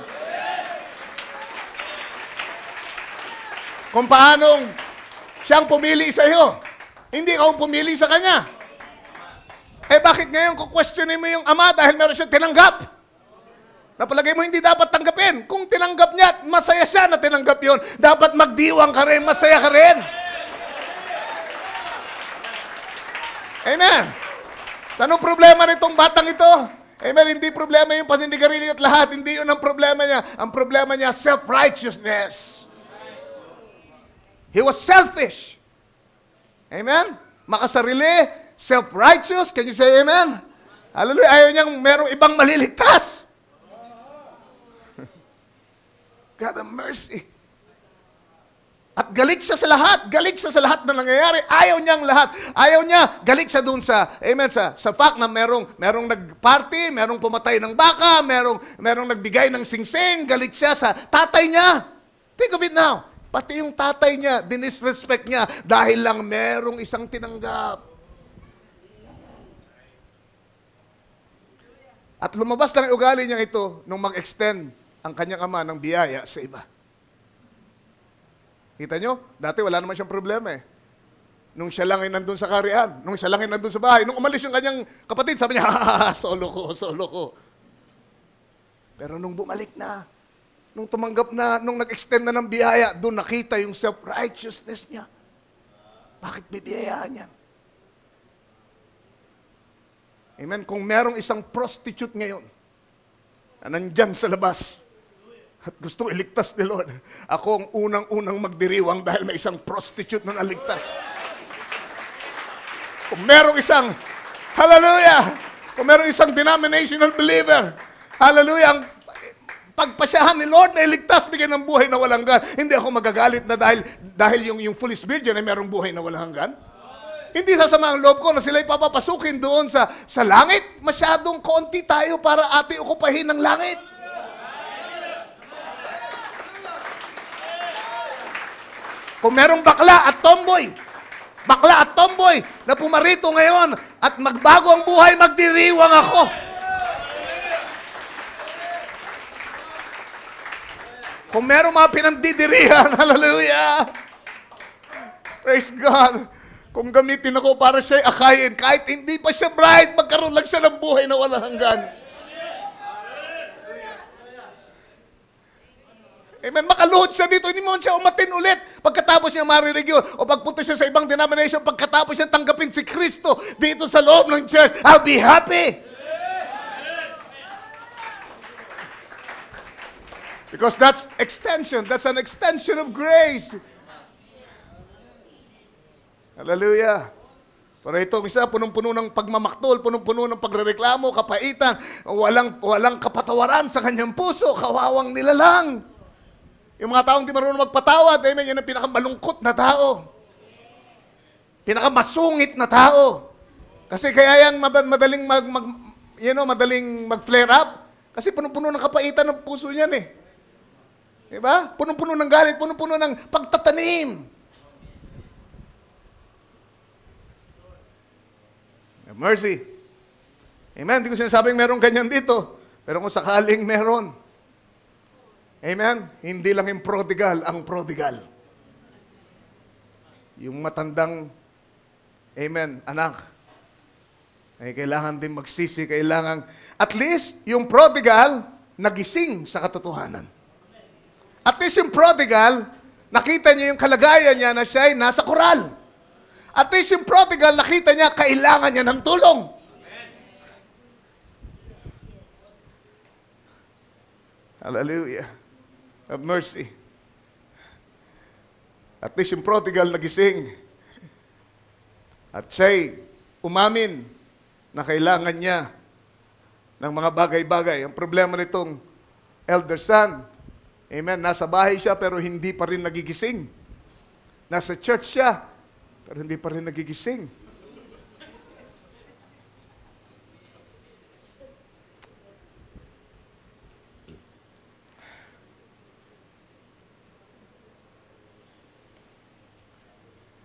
Kung paanong siyang pumili sa iyo, hindi ka pumili sa Kanya. Eh bakit ngayon kukwestiyonin mo yung Ama dahil meron siyang tinanggap? Napalagay mo hindi dapat tanggapin. Kung tinanggap niya, masaya siya na tinanggap yun. Dapat magdiwang ka rin, masaya ka rin. Amen. So, anong problema nitong batang ito? Amen, hindi problema yung panindigarilyo at lahat. Hindi yun ang problema niya. Ang problema niya, self-righteousness. He was selfish. Amen? Makasarili, self-righteous. Can you say amen? Hallelujah. Ayaw niyang merong ibang maliligtas. God have mercy. At galit siya sa lahat. Galit siya sa lahat na nangyayari. Ayaw niyang lahat. Ayaw niya. Galit siya dun sa, amen, sa fact na merong nag-party, merong pumatay ng baka, merong nagbigay ng singsing. Galit siya sa tatay niya. Think of it now. Pati yung tatay niya, dinisrespect niya dahil lang merong isang tinanggap. At lumabas lang yung ugali niya ito nung mag-extend ang kanyang ama ng biyaya sa iba. Kita nyo? Dati wala naman siyang problema eh. Nung siya lang ay nandun sa karian, nung siya lang ay nandun sa bahay, nung umalis yung kanyang kapatid, sabi niya, solo ko. Pero nung bumalik na, nung tumanggap na, nung nag-extend na ng biyaya, doon nakita yung self-righteousness niya. Bakit bibiyayaan yan? Amen? Kung merong isang prostitute ngayon, na nandyan sa labas, at gustong iligtas ni Lord, ako ang unang-unang magdiriwang dahil may isang prostitute na naligtas. Kung merong isang, hallelujah, kung merong isang denominational believer, hallelujah, ang pagpasyahan ni Lord na iligtas, bigyan ng buhay na walang hanggan. Hindi ako magagalit na dahil yung foolish virgin ay merong buhay na walang hanggan. Hindi sasama ang loob ko na sila'y papapasukin doon sa langit. Masyadong konti tayo para ati okupahin ng langit. Kung merong bakla at tomboy na pumarito ngayon at magbago ang buhay, magdiriwang ako. Kung merong mga pinandidirihan, hallelujah. Praise God. Kung gamitin ako para siya'y akayin, kahit hindi pa siya bride, magkaroon lang siya ng buhay na walang hanggan. Amen. Makaluhod siya dito, hindi mo siya umatin ulit. Pagkatapos niya marinig yun, o pagpunta siya sa ibang denomination, pagkatapos niya tanggapin si Kristo dito sa loob ng church, I'll be happy. Because that's extension. That's an extension of grace. Hallelujah. Para itong isa, punong-puno ng pagmamaktol, punong-puno ng pagrereklamo, kapaitan, walang kapatawaran sa kanyang puso, kawawang nilalang. Yung mga taong di marunong magpatawad, amen, yan ang pinakamalungkot na tao. Pinakamasungit na tao. Kasi kaya yan madaling madaling mag-flare up. Kasi punong-puno ng kapaitan ng puso niyan eh. Diba? Punong-puno ng galit, punong-puno ng pagtatanim. Mercy. Amen. Hindi ko sinasabing meron ganyan dito. Pero kung sakaling meron, amen, hindi lang yung prodigal ang prodigal. Yung matandang, amen, anak, ay kailangan din magsisi, kailangan, at least, yung prodigal, nagising sa katotohanan. At least yung prodigal, nakita niya yung kalagayan niya na siya ay nasa koral. At least yung prodigal, nakita niya, kailangan niya ng tulong. Hallelujah. Have mercy. At least yung prodigal nagising. At siya'y umamin na kailangan niya ng mga bagay-bagay. Ang problema nitong elder son, amen, nasa bahay siya pero hindi pa rin nagigising. Nasa church siya pero hindi pa rin nagigising.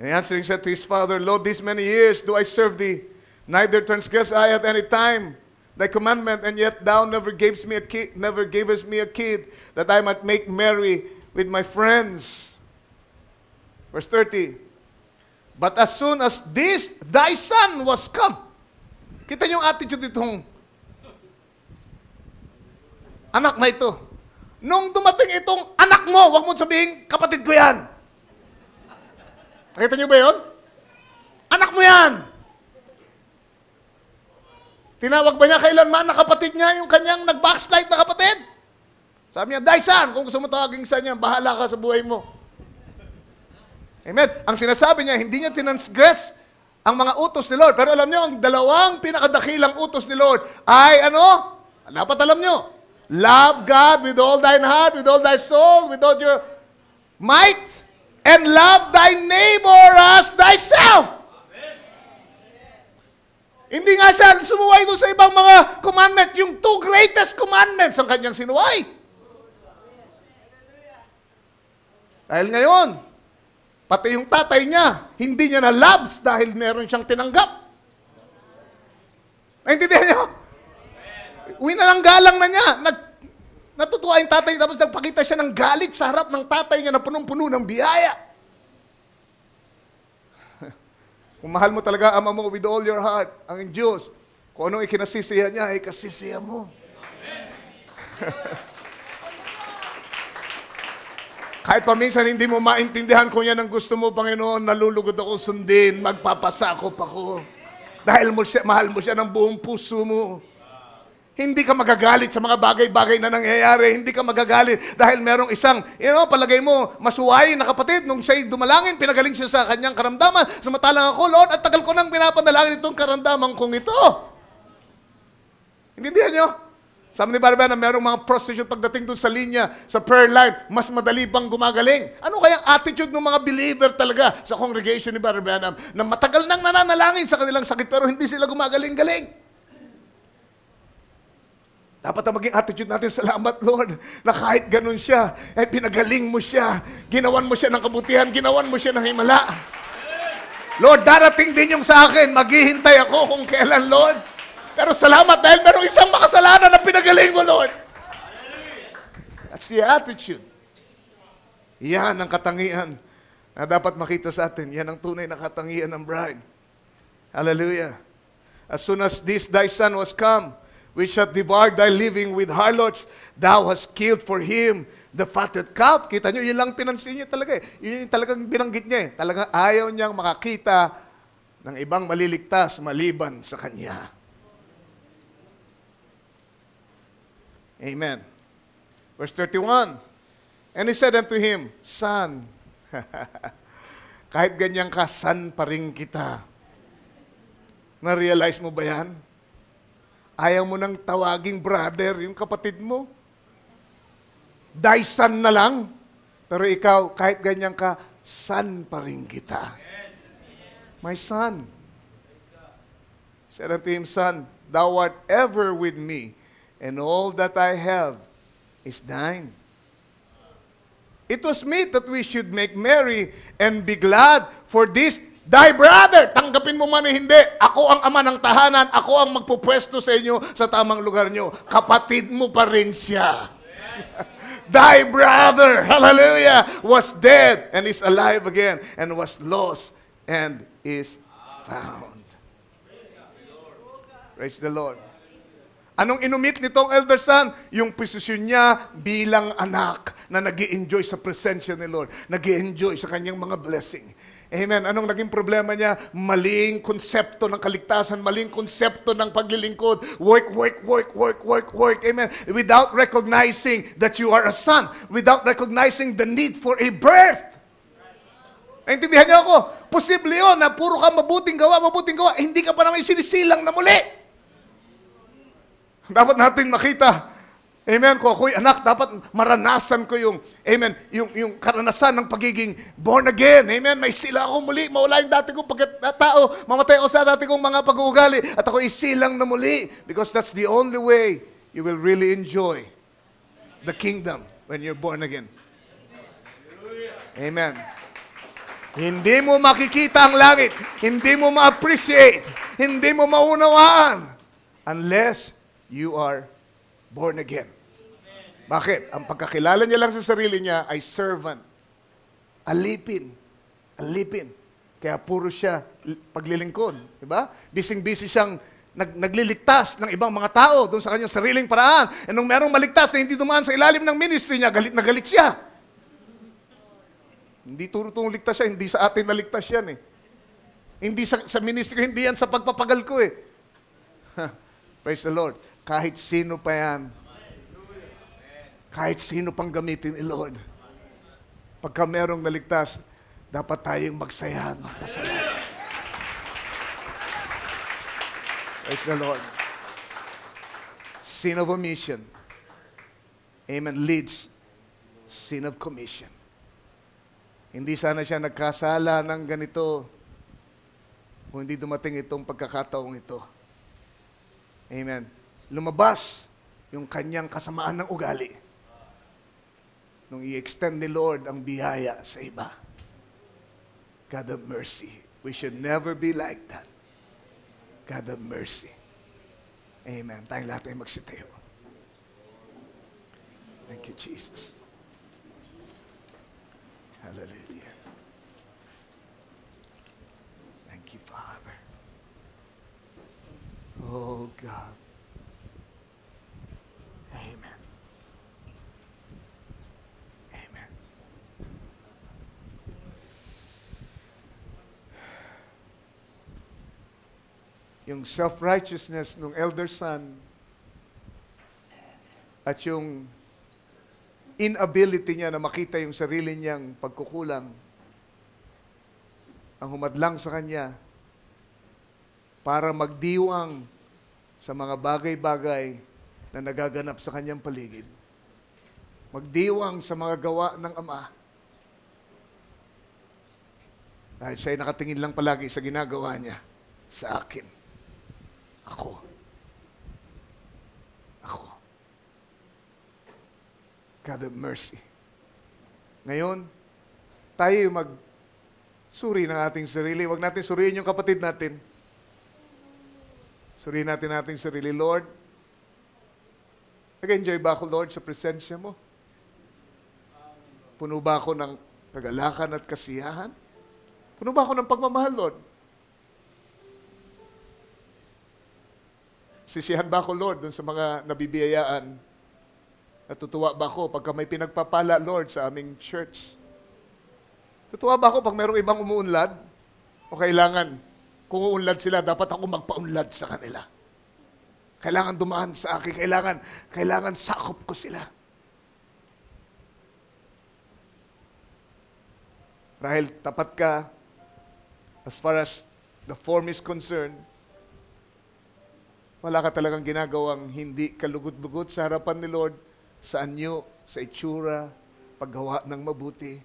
And answering said to his father, Lo, these many years do I serve thee, neither transgress I at any time thy commandment, and yet thou never gavest me a kid, that I might make merry with my friends. Verse 30. But as soon as this thy son was come, kita niyo yung attitude itong anak na ito. Nung dumating itong anak mo, wag mo sabihin, kapatid ko yan. Nakita niyo ba yun? Anak mo yan. Tinawag ba niya kailanman na kapatid niya yung kanyang nag-backslide na kapatid? Sabi niya, Dai san, kung gusto mo tawagin sa niya, bahala ka sa buhay mo. Amen. Ang sinasabi niya, hindi niya tinansgress ang mga utos ni Lord. Pero alam niyo, ang dalawang pinakadakilang utos ni Lord ay ano? Dapat alam niyo. Love God with all thine heart, with all thy soul, with all your might, and love thy neighbor as thyself. Hindi nga siya sumuway doon sa ibang mga commandment. Yung two greatest commandments ang kanyang sinuway. Dahil ngayon, pati yung tatay niya, hindi niya na loves dahil meron siyang tinanggap. Naintindihan niyo? Winalanggalang na niya. Natutuwa yung tatay, tapos nagpakita siya ng galit sa harap ng tatay niya na punong-puno ng biyaya. Kung mahal mo talaga ama mo with all your heart, ang Diyos, kung anong ikinasisiya niya, ay kasisiya mo. Kahit paminsan hindi mo maintindihan kung yan ang gusto mo, Panginoon, nalulugod ako sundin, magpapasakop ako. Dahil mahal mo siya ng buong puso mo. Hindi ka magagalit sa mga bagay-bagay na nangyayari. Hindi ka magagalit dahil merong isang, palagay mo, masuwayin na kapatid. Nung siya'y dumalangin, pinagaling siya sa kanyang karamdaman. Samantalang ako, Lord, at tagal ko nang pinapadalangin itong karamdaman kong ito. Intindihan niyo? Sabi ni Barbara na merong mga prostitute pagdating doon sa linya, sa prayer life, mas madali pang gumagaling. Ano kayang attitude ng mga believer talaga sa congregation ni Barbara na matagal nang nananalangin sa kanilang sakit pero hindi sila gumagaling-galing? Dapat ang maging attitude natin, salamat Lord, na kahit ganun siya, ay pinagaling mo siya, ginawan mo siya ng kabutihan, ginawan mo siya ng himala. Lord, darating din yung sa akin, maghihintay ako kung kailan, Lord. Pero salamat dahil merong isang makasalanan na pinagaling mo, Lord. That's the attitude. Yan ang katangian na dapat makita sa atin. Yan ang tunay na katangian ng bride. Hallelujah. As soon as this thy son was come, which hath devoured thy living with harlots, thou hast killed for him the fatted calf. Kita nyo, yun lang pinansin niya talaga eh. Yun yung talagang binanggit niya eh. Talagang ayaw niyang makakita ng ibang maliligtas maliban sa kanya. Amen. Verse 31. And he said unto him, Son, kahit ganyan ka, son pa rin kita. Na-realize mo ba yan? Ayaw mo nang tawaging brother yung kapatid mo. Thy son na lang. Pero ikaw, kahit ganyan ka, son pa rin kita. My son. Said unto him, Son, thou art ever with me, and all that I have is thine. It was meet that we should make merry and be glad, for this thy brother, tanggapin mo man o hindi, ako ang ama ng tahanan, ako ang magpupwesto sa inyo sa tamang lugar nyo. Kapatid mo pa rin siya. Thy brother, hallelujah, was dead and is alive again, and was lost and is found. Praise the Lord. Anong inumit nitong elder son? Yung posisyon niya bilang anak na nag-i-enjoy sa presensya ni Lord, nag-i-enjoy sa kanyang mga blessing. Amen. Anong naging problema niya? Maling konsepto ng kaligtasan, maling konsepto ng paglilingkod. Work. Amen. Without recognizing that you are a son. Without recognizing the need for a birth. Naintindihan niyo ako? Posible yun na puro ka mabuting gawa, hindi ka pa naman sinisilang na muli. Dapat natin makita. Amen. Kung ako'y anak, dapat maranasan ko yung yung karanasan ng pagiging born again. Amen. May sila ako muli. Mawala yung dati kong pagkatao. Mamatay ako sa dati kong mga pag-uugali. At ako isilang na muli. Because that's the only way you will really enjoy the kingdom when you're born again. Amen. Hindi mo makikita ang langit. Hindi mo ma-appreciate. Hindi mo maunawaan. Unless you are born again. Bakit? Ang pagkakilala niya lang sa sarili niya ay servant. Alipin. Kaya puro siya paglilingkod. Diba? Bising-busy siyang nagliligtas ng ibang mga tao doon sa kanyang sariling paraan. E nung merong maligtas na hindi dumaan sa ilalim ng ministry niya, galit na galit siya. Hindi turutong ligtas siya, hindi sa atin naligtas yan eh. Hindi sa ministry ko, hindi yan sa pagpapagal ko eh. Praise the Lord. Kahit sino pa yan, kahit sino pang gamitin ni Lord, pagka merong naligtas, dapat tayong magsaya at magpasalamat. Praise the Lord. Sin of omission, amen, leads sin of commission. Hindi sana siya nagkasala ng ganito kung hindi dumating itong pagkakataong ito. Amen. Lumabas yung kanyang kasamaan ng ugali nung i-extend ni Lord ang biyaya sa iba. God of mercy. We should never be like that. God of mercy. Amen. Tayong lahat ay magsitayo. Thank you, Jesus. Hallelujah. Thank you, Father. Oh, God. Amen. Amen. Yung self-righteousness ng elder son at yung inability niya na makita yung sarili niyang pagkukulang ang humadlang sa kanya para magdiwang sa mga bagay-bagay na nagaganap sa kanyang paligid. Magdiwang sa mga gawa ng Ama. Dahil siya'y nakatingin lang palagi sa ginagawa niya sa akin. Ako. God of mercy. Ngayon, tayo magsuri ng ating sarili. Huwag natin suriin yung kapatid natin. Suriin natin ating sarili. Lord, nag-enjoy ba ako, Lord, sa presensya mo? Puno ba ako ng kagalakan at kasiyahan? Puno ba ako ng pagmamahal, Lord? Sisiyahan ba ako, Lord, dun sa mga nabibiyayaan? Natutuwa ba ako pagka may pinagpapala, Lord, sa aming church? Natutuwa ba ako pag mayroong ibang umuunlad? O kailangan, kung uunlad sila, dapat ako magpaunlad sa kanila? Kailangan dumaan sa akin, kailangan sakop ko sila. Dahil tapat ka, as far as the form is concerned, wala ka talagang ginagawang hindi kalugod-lugod sa harapan ni Lord, sa anyo, sa itsura, paggawa ng mabuti.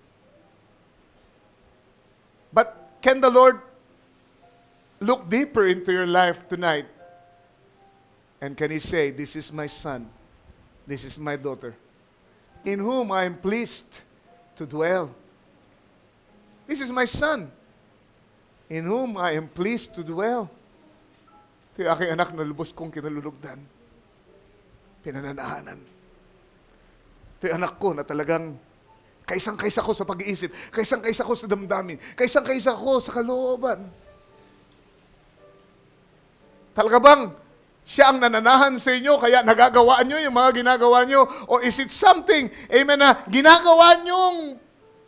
But can the Lord look deeper into your life tonight? And can He say, this is my son, this is my daughter, in whom I am pleased to dwell. This is my son, in whom I am pleased to dwell. Ito yung aking anak na lubos kong kinalulugdan, pinananahanan. Ito yung anak ko na talagang kaisang-kaisa ko sa pag-iisip, kaisang-kaisa ko sa damdamin, kaisang-kaisa ko sa kalooban. Talaga bang siya ang nananahan sa inyo, kaya nagagawa nyo yung mga ginagawa nyo? Or is it something, amen, na ginagawa nyong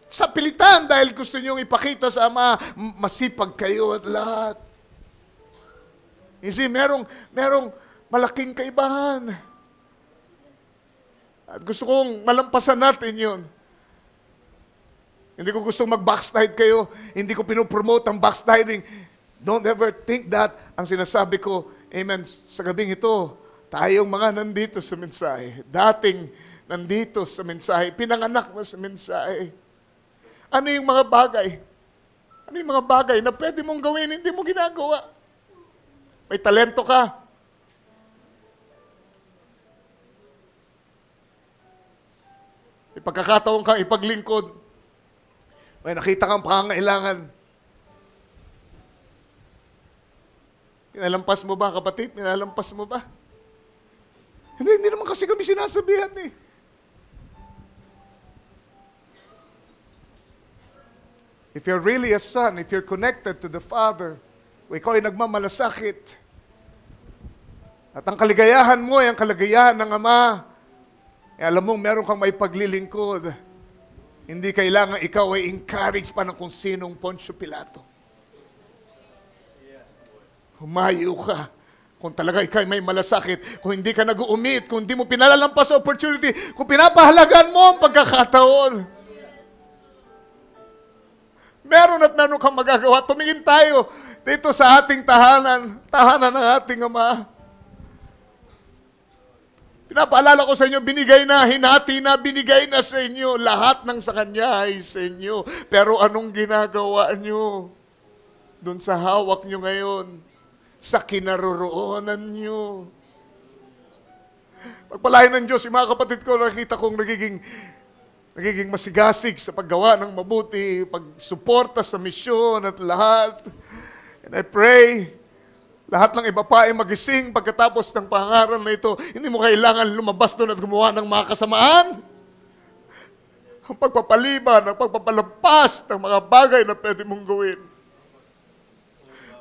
sa pilitan dahil gusto nyong ipakita sa Ama, masipag kayo at lahat? You see, merong malaking kaibahan. At gusto kong malampasan natin yun. Hindi ko gustong mag-backslide kayo. Hindi ko pinopromote ang backsliding. Don't ever think that. Ang sinasabi ko, amen, sa gabing ito, tayong mga nandito sa mensahe, dating nandito sa mensahe, pinanganak mo sa mensahe. Ano yung mga bagay? Ano yung mga bagay na pwede mong gawin, hindi mo ginagawa? May talento ka. May pagkakataon kang ipaglingkod. May nakita kang pangangailangan. Pinalampas mo ba, kapatid? Pinalampas mo ba? Hindi naman kasi kami sinasabihan eh. If you're really a son, if you're connected to the Father, o ikaw ay nagmamalasakit, at ang kaligayahan mo ay ang kaligayahan ng Ama, alam mo, meron kang may paglilingkod. Hindi kailangan ikaw ay encourage pa ng kung sinong Poncio Pilato. Humayo ka. Kung talaga ikaw may malasakit, kung hindi ka nag-uumit, kung hindi mo pinalalampas sa opportunity, kung pinapahalagan mo ang pagkakataon. Meron at meron kang magagawa. Tumingin tayo dito sa ating tahanan ng ating Ama. Pinapaalala ko sa inyo, binigay na, hinati na, binigay na sa inyo. Lahat ng sa Kanya ay sa inyo. Pero anong ginagawa nyo doon sa hawak nyo ngayon? Sa kinaroroonan nyo. Pagpalain ng Diyos, yung mga kapatid ko, nakita kong nagiging masigasig sa paggawa ng mabuti, pagsuporta sa misyon at lahat. And I pray, lahat ng iba pa ay magising pagkatapos ng pangaral na ito. Hindi mo kailangan lumabas doon at gumawa ng mga kasamaan. Ang pagpapaliban, ang pagpapalampas ng mga bagay na pwede mong gawin.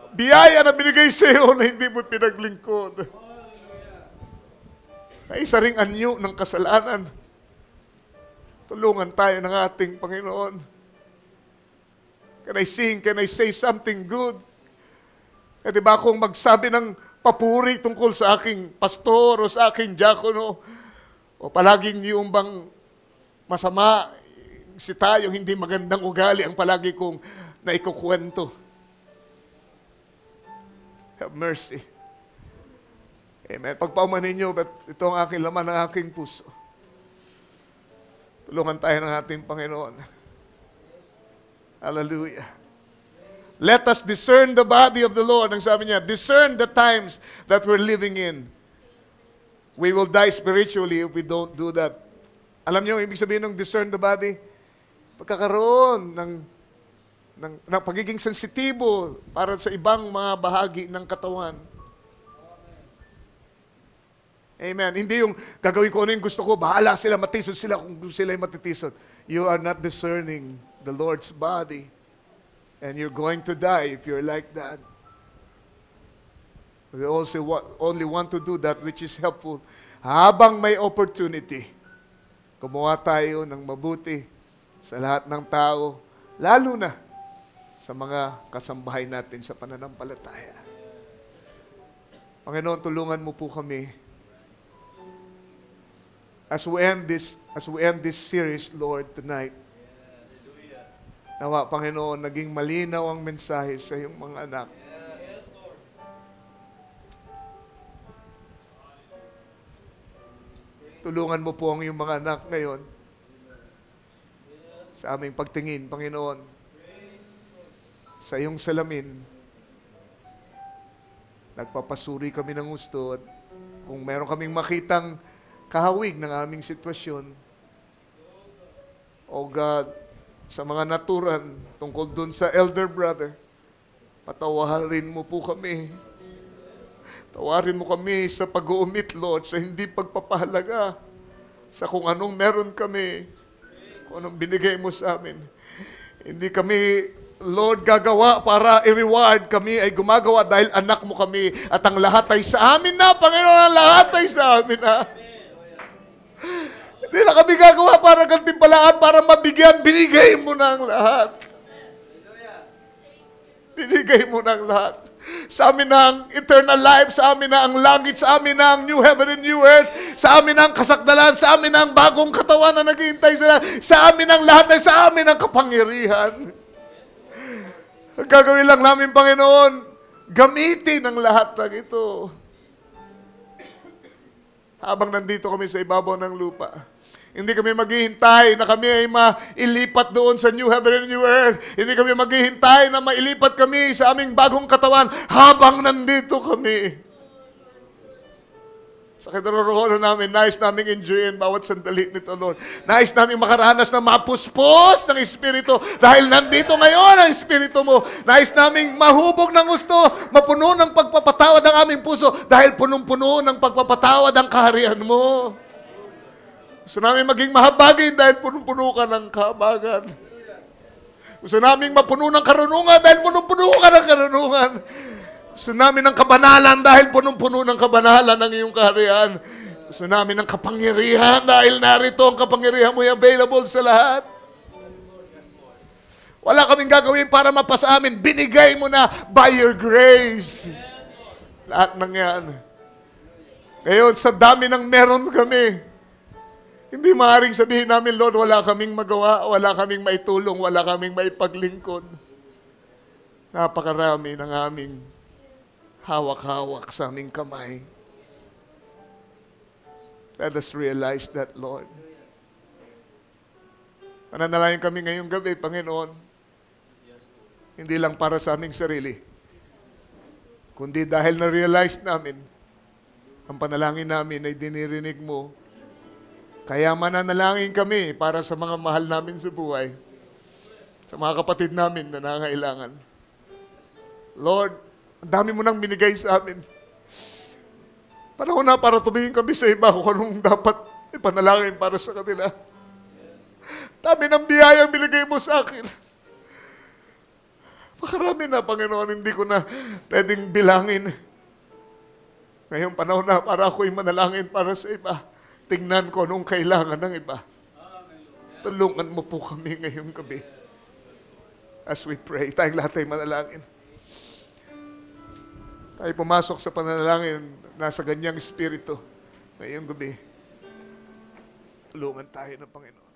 Biyaya na binigay sa iyo na hindi mo pinaglingkod. Ay isa ring anyo ng kasalanan. Tulungan tayo ng ating Panginoon. Can I sing? Can I say something good? Eh di ba kung magsabi ng papuri tungkol sa aking pastor o sa aking diakono, o palaging yung bang masama, si tayo hindi magandang ugali ang palagi kong naikukwento. Have mercy. Amen. Pagpaumanin niyo, but ito ang aking laman ng aking puso. Tulungan tayo ng ating Panginoon. Hallelujah. Let us discern the body of the Lord. Ang sabi niya, discern the times that we're living in. We will die spiritually if we don't do that. Alam niyo, ibig sabihin ng discern the body? Pagkakaroon ng pagiging sensitibo para sa ibang mga bahagi ng katawan. Amen. Hindi yung gagawin ko ano yung gusto ko, bahala sila, matisod sila kung sila ay matitisod. You are not discerning the Lord's body. And you're going to die if you're like that. We also only want to do that which is helpful. Habang may opportunity, gumawa tayo ng mabuti sa lahat ng tao, lalo na sa mga kasambahay natin sa pananampalataya. Panginoon, tulungan mo po kami as we end this series, Lord, tonight. Nawa, Panginoon, naging malinaw ang mensahe sa iyong mga anak. Tulungan mo po ang iyong mga anak ngayon sa aming pagtingin, Panginoon, sa iyong salamin. Nagpapasuri kami ng gusto at kung meron kaming makitang kahawig ng aming sitwasyon, O God, sa mga naturan tungkol dun sa elder brother, patawarin mo po kami. Tawarin mo kami sa pag-uumit, Lord, sa hindi pagpapahalaga, sa kung anong meron kami, kung anong binigay mo sa amin. Hindi kami, Lord, gagawa para i-reward kami, ay gumagawa dahil anak mo kami at ang lahat ay sa amin na, Panginoon, ang lahat ay sa amin na. Hindi na kami gagawa para gantimpalaan, para mabigyan. Binigay mo na ang lahat. Binigay mo na ang lahat. Sa amin na ang eternal life, sa amin na ang langit, sa amin na ang new heaven and new earth, sa amin na ang kasakdalan, sa amin na ang bagong katawan na naghihintay sila, sa amin ang lahat ay sa amin ang kapangyarihan. Ang gagawin lang namin, Panginoon, gamitin ang lahat ng ito. Habang nandito kami sa ibabaw ng lupa. Hindi kami maghihintay na kami ay mailipat doon sa new heaven and new earth. Hindi kami maghihintay na mailipat kami sa aming bagong katawan habang nandito kami. Sa kinaroroonan namin, nais namin enjoyin bawat sandali nito, Lord. Nais namin makaranas na mapuspos ng Espiritu dahil nandito ngayon ang Espiritu mo. Nais namin mahubog ng gusto, mapuno ng pagpapatawad ang aming puso dahil punong-puno ng pagpapatawad ang kaharian mo. Gusto namin maging mahabagin dahil punong-puno ka ng kahabagan. Gusto namin mapuno ng karunungan dahil punong-puno ka ng karunungan. Gusto namin ng kabanalan dahil punong-puno ng kabanalan ng iyong kaharian. Gusto namin ng kapangyarihan dahil narito ang kapangyarihan mo available sa lahat. Wala kaming gagawin para mapasa amin. Binigay mo na by your grace. Lahat ng yan. Ngayon, sa dami ng meron kami, Hindi maaaring sabihin namin, Lord, wala kaming magawa, wala kaming maitulong, wala kaming maipaglingkod. Napakarami ng aming hawak-hawak sa aming kamay. Let us realize that, Lord. Mananalangin kami ngayong gabi, Panginoon. Hindi lang para sa aming sarili, kundi dahil na-realize namin, ang panalangin namin ay dinirinig mo. Kaya mananalangin kami para sa mga mahal namin sa buhay, sa mga kapatid namin na nangangailangan. Lord, ang dami mo nang binigay sa amin. Panahon na para tumingin kami sa iba kung anong dapat ipanalangin para sa kanila. Dami ng biyayang binigay mo sa akin. Pakarami na, Panginoon, hindi ko na pwedeng bilangin. Ngayong panahon na para ako'y manalangin para sa iba. Tingnan ko anong kailangan ng iba. Tulungan mo po kami ngayong gabi. As we pray, tayong lahat ay manalangin. Tayo pumasok sa panalangin, nasa ganyang espiritu ngayong gabi. Tulungan tayo ng Panginoon.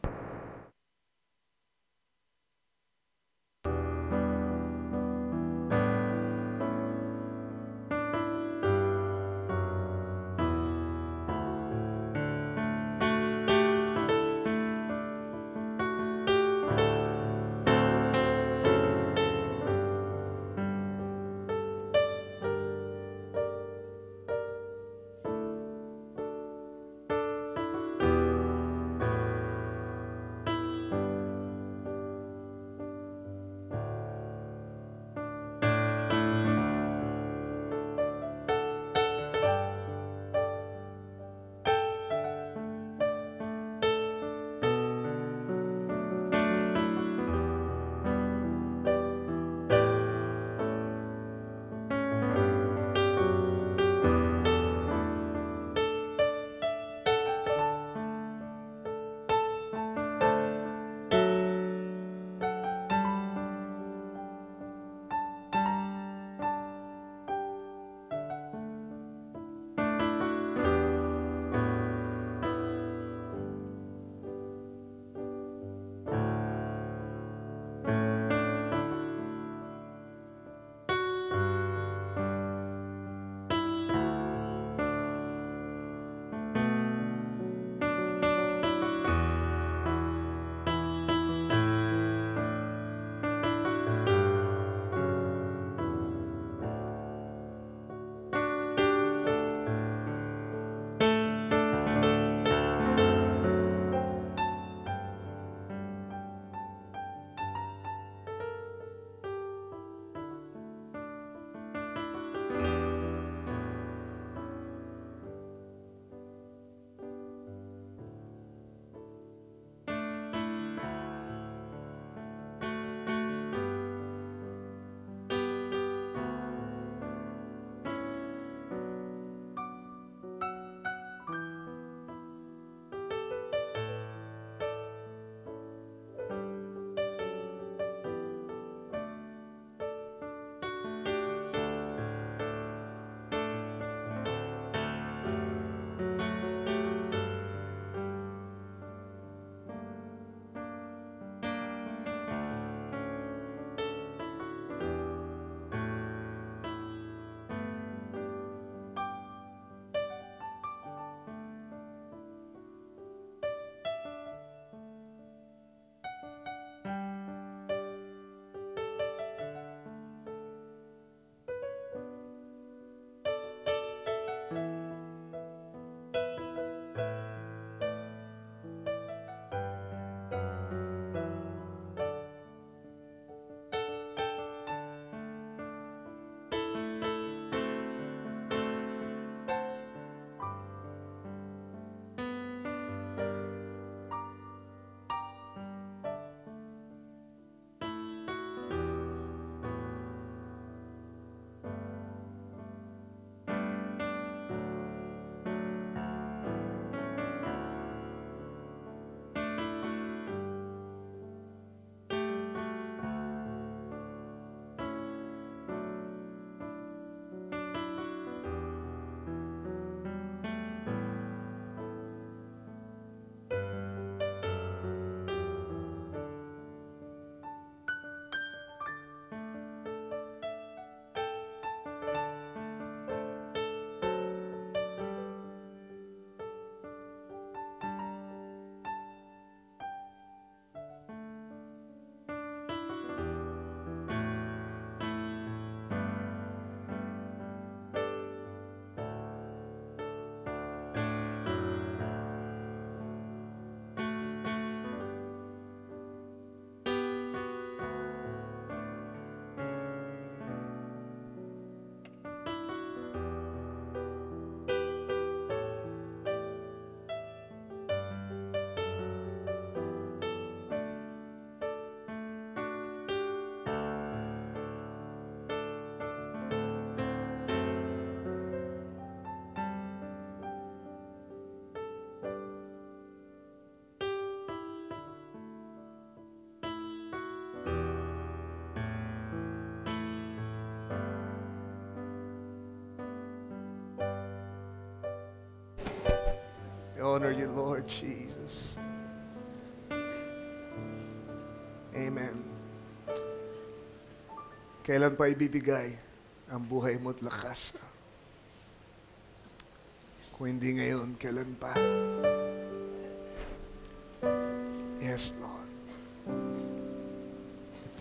honor you, Lord Jesus. Amen. Kailan pa ibibigay ang buhay mo at lakas? Kung hindi ngayon, kailan pa? Yes, Lord.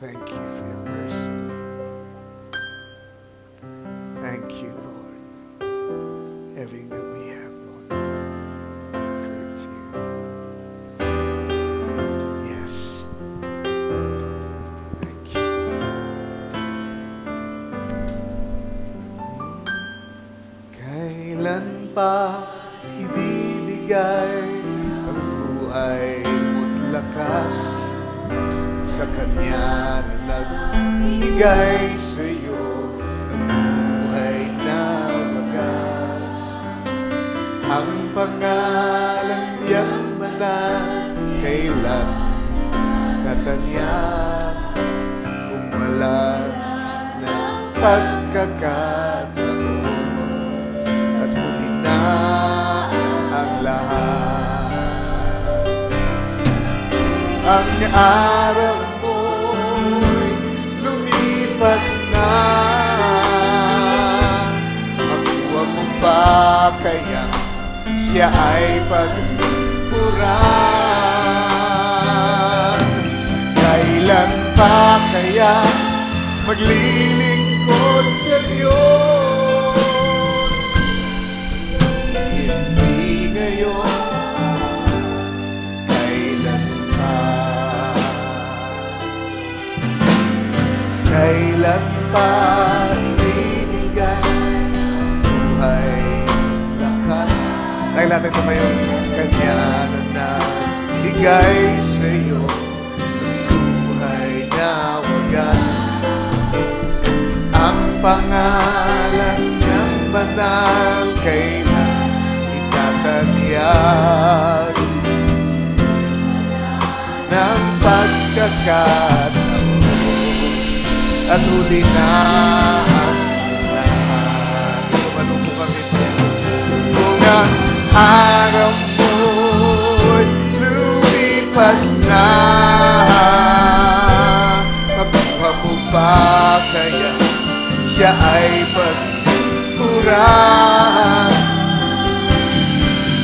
Thank you for your mercy. Thank you, Lord. Everything that we have, Lord, for it to you. Yes. Thank you. Kailan pa ibibigay ang buhay mo't lakas sa Kanya na nagbigay sa iyo ng buhay na wagas? Ang pangalan niyang manang kailan tatanyag kung wala na pagkakataon at huli na ang lahat. Ang araw mo'y lumipas na, makuha mo ba kaya siya ay pagpuran? Kailan pa kaya maglilingkod sa Diyos? Hindi ngayon, kailan pa? Kailan pa ibibigay buhay lakas? Dahil natin tumayo, Kanya na nagbigay sa iyo buhay na wagas. Ang pangalan niyang banal kailan itatanyag ng pagkakataon at huli na ang lahat. Tumanong po kami kung ang araw mo'y lumipas na, makuha mo ba kaya siya ay pagpuran?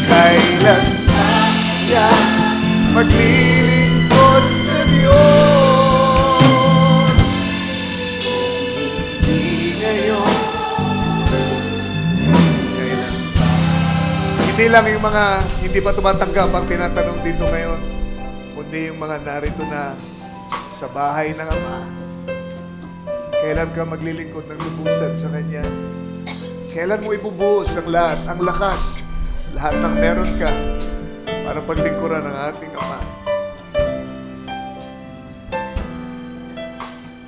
Kailan kaya maglilingkod sa Diyos? Hindi ngayon, kailan pa? Hindi lang yung mga hindi pa tumatanggap ang tinatanong dito ngayon, kundi yung mga narito na sa bahay ng Ama. Kailan ka maglilingkod ng lubusan sa Kanya? Kailan mo ibubuhos ang lahat, ang lakas, lahat ng meron ka para paglingkuran ng ating Ama?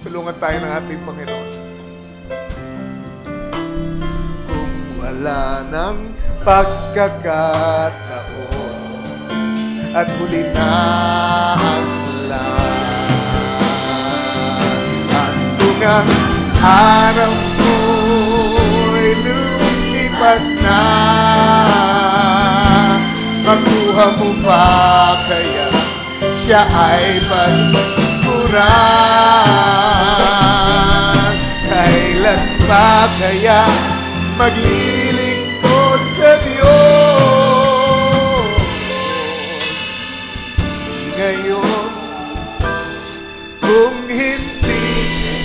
Tulungan tayo ng ating Panginoon. Kung wala ng pagkakataon at huli na ang lahat, ang araw mo'y lumipas na, makuha mo ba kaya siya ay pagpuran? Kailan pa kaya maglilingkod sa Diyos? Ngayon, kung hindi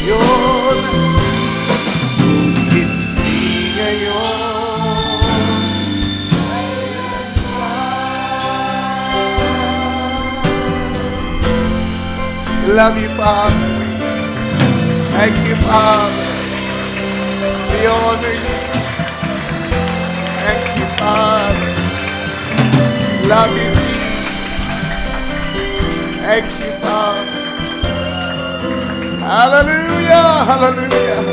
ngayon, hindi ngayon, love you, Father. Thank you, Father. We honor you. Thank you, Father. Love you, Jesus. Thank you, Father. Hallelujah! Hallelujah!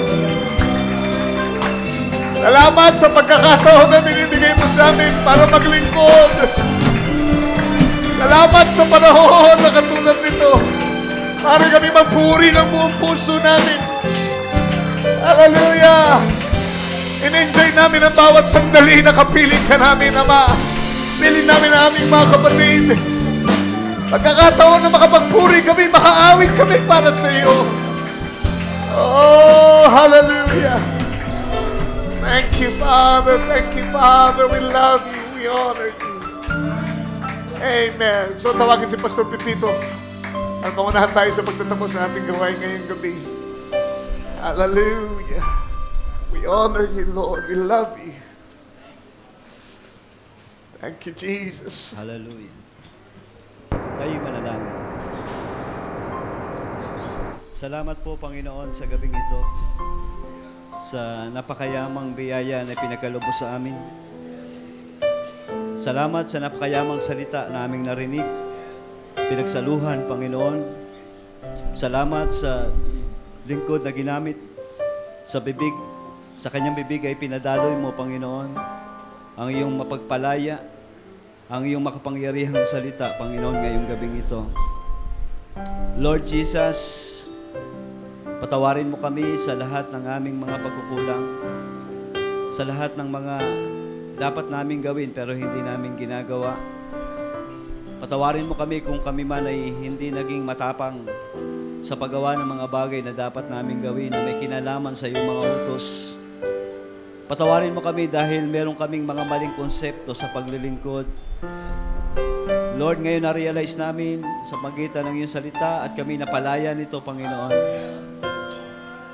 Salamat sa pagkakataon na binibigay mo sa amin para maglingkod. Salamat sa panahon na katulad nito para kami magpuri ng buong puso namin. Hallelujah! In-enjoy namin ang bawat sandali na kapiling ka namin, Ama. Piling namin ang aming mga kapatid. Pagkakataon na makapagpuri kami, makaawit kami para sa iyo. Oh, hallelujah. Thank you, Father. Thank you, Father. We love you. We honor you. Amen. So, tawagin si Pastor Pipito. At pangunahan tayo sa pagtatapos ng ating gawain ngayong gabi. Hallelujah. We honor you, Lord. We love you. Thank you, Jesus. Hallelujah. Tayo manalangin. Salamat po, Panginoon, sa gabing ito, sa napakayamang biyaya na pinagkalubos sa amin. Salamat sa napakayamang salita na aming narinig, pinagsaluhan, Panginoon. Salamat sa lingkod na ginamit sa bibig. Sa kanyang bibig ay pinadaloy mo, Panginoon, ang iyong mapagpalaya, ang iyong makapangyarihang salita, Panginoon, ngayong gabing ito. Lord Jesus, patawarin mo kami sa lahat ng aming mga pagkukulang, sa lahat ng mga dapat naming gawin pero hindi namin ginagawa. Patawarin mo kami kung kami man ay hindi naging matapang sa paggawa ng mga bagay na dapat naming gawin na may kinalaman sa iyong mga utos. Patawarin mo kami dahil meron kaming mga maling konsepto sa paglilingkod. Lord, ngayon na-realize namin sa magitan ng iyong salita at kami napalaya nito, Panginoon.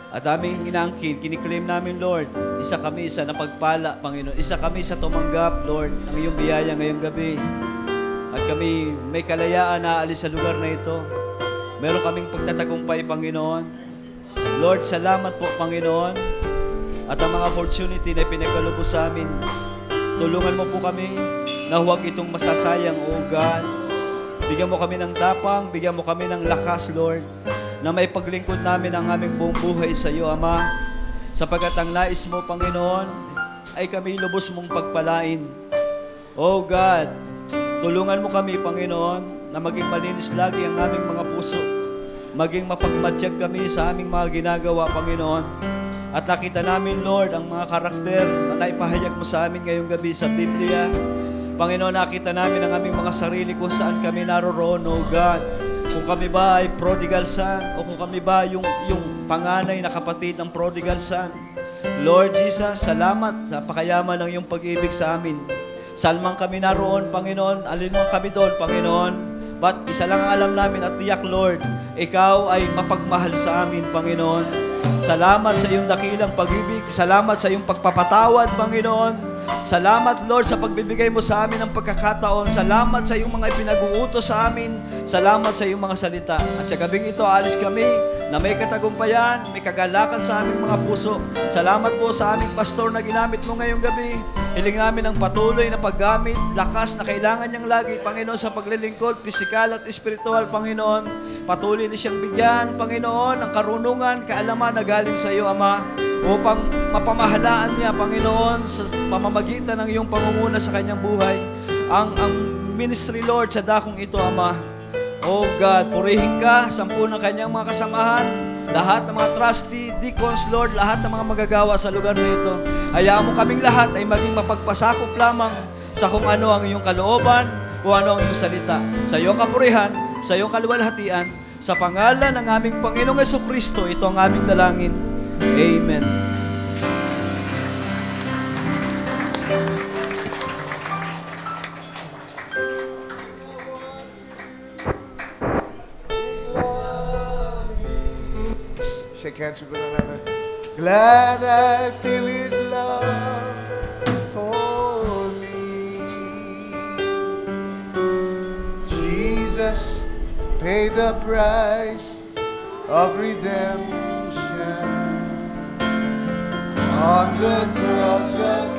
At aming inaangkin, kiniklaim namin, Lord, isa kami sa napagpala, Panginoon. Isa kami sa tumanggap, Lord, ng iyong biyaya ngayong gabi. At kami may kalayaan na aalis sa lugar na ito. Meron kaming pagtatagumpay, Panginoon. Lord, salamat po, Panginoon. At ang mga opportunity na pinagkalubos sa amin, tulungan mo po kami na huwag itong masasayang, O God. Bigyan mo kami ng tapang, bigyan mo kami ng lakas, Lord, na may paglingkod namin ang aming buong buhay sa iyo, Ama. Sapagkat ang nais mo, Panginoon, ay kami lubos mong pagpalain. O God, tulungan mo kami, Panginoon, na maging malinis lagi ang aming mga puso. Maging mapagmatyag kami sa aming mga ginagawa, Panginoon. At nakita namin, Lord, ang mga karakter na naipahayag mo sa amin ngayong gabi sa Biblia. Panginoon, nakita namin ang aming mga sarili kung saan kami naroroon, O God. Kung kami ba ay prodigal son, o kung kami ba yung panganay na kapatid ng prodigal son. Lord Jesus, salamat sa pakayaman ng iyong pag-ibig sa amin. Saan man kami naroon, Panginoon, alin man kami doon, Panginoon. But isa lang ang alam namin at tiyak, Lord, ikaw ay mapagmahal sa amin, Panginoon. Salamat sa iyong dakilang pag-ibig. Salamat sa iyong pagpapatawad, Panginoon. Salamat, Lord, sa pagbibigay mo sa amin ng pagkakataon. Salamat sa iyong mga ipinag-uutos sa amin. Salamat sa iyong mga salita. At sa gabing ito, alis kami na may katagumpayan, may kagalakan sa aming mga puso. Salamat po sa aming pastor na ginamit mo ngayong gabi. Hiling namin ang patuloy na paggamit, lakas na kailangan niyang lagi, Panginoon, sa paglilingkod, pisikal at espiritual, Panginoon. Patuloy na siyang bigyan, Panginoon, ng karunungan, kaalaman na galing sa iyo, Ama, upang mapamahalaan niya, Panginoon, sa pamamagitan ng iyong pangunguna sa kanyang buhay. Ang ministry, Lord, sa dakong ito, Ama. Oh God, purihin ka, 10 ng kanyang mga kasamahan, lahat ng mga trustee, deacons, Lord, lahat ng mga magagawa sa lugar na ito. Hayaan mo kaming lahat ay maging mapagpasakop lamang sa kung ano ang iyong kalooban, kung ano ang iyong salita. Sa iyong kapurihan, sa iyong kaluwalhatian, sa pangalan ng aming Panginoong Jesucristo, ito ang aming dalangin. Amen. Shake hands with one another. Glad I feel His love for me. Jesus paid the price of redemption on the cross of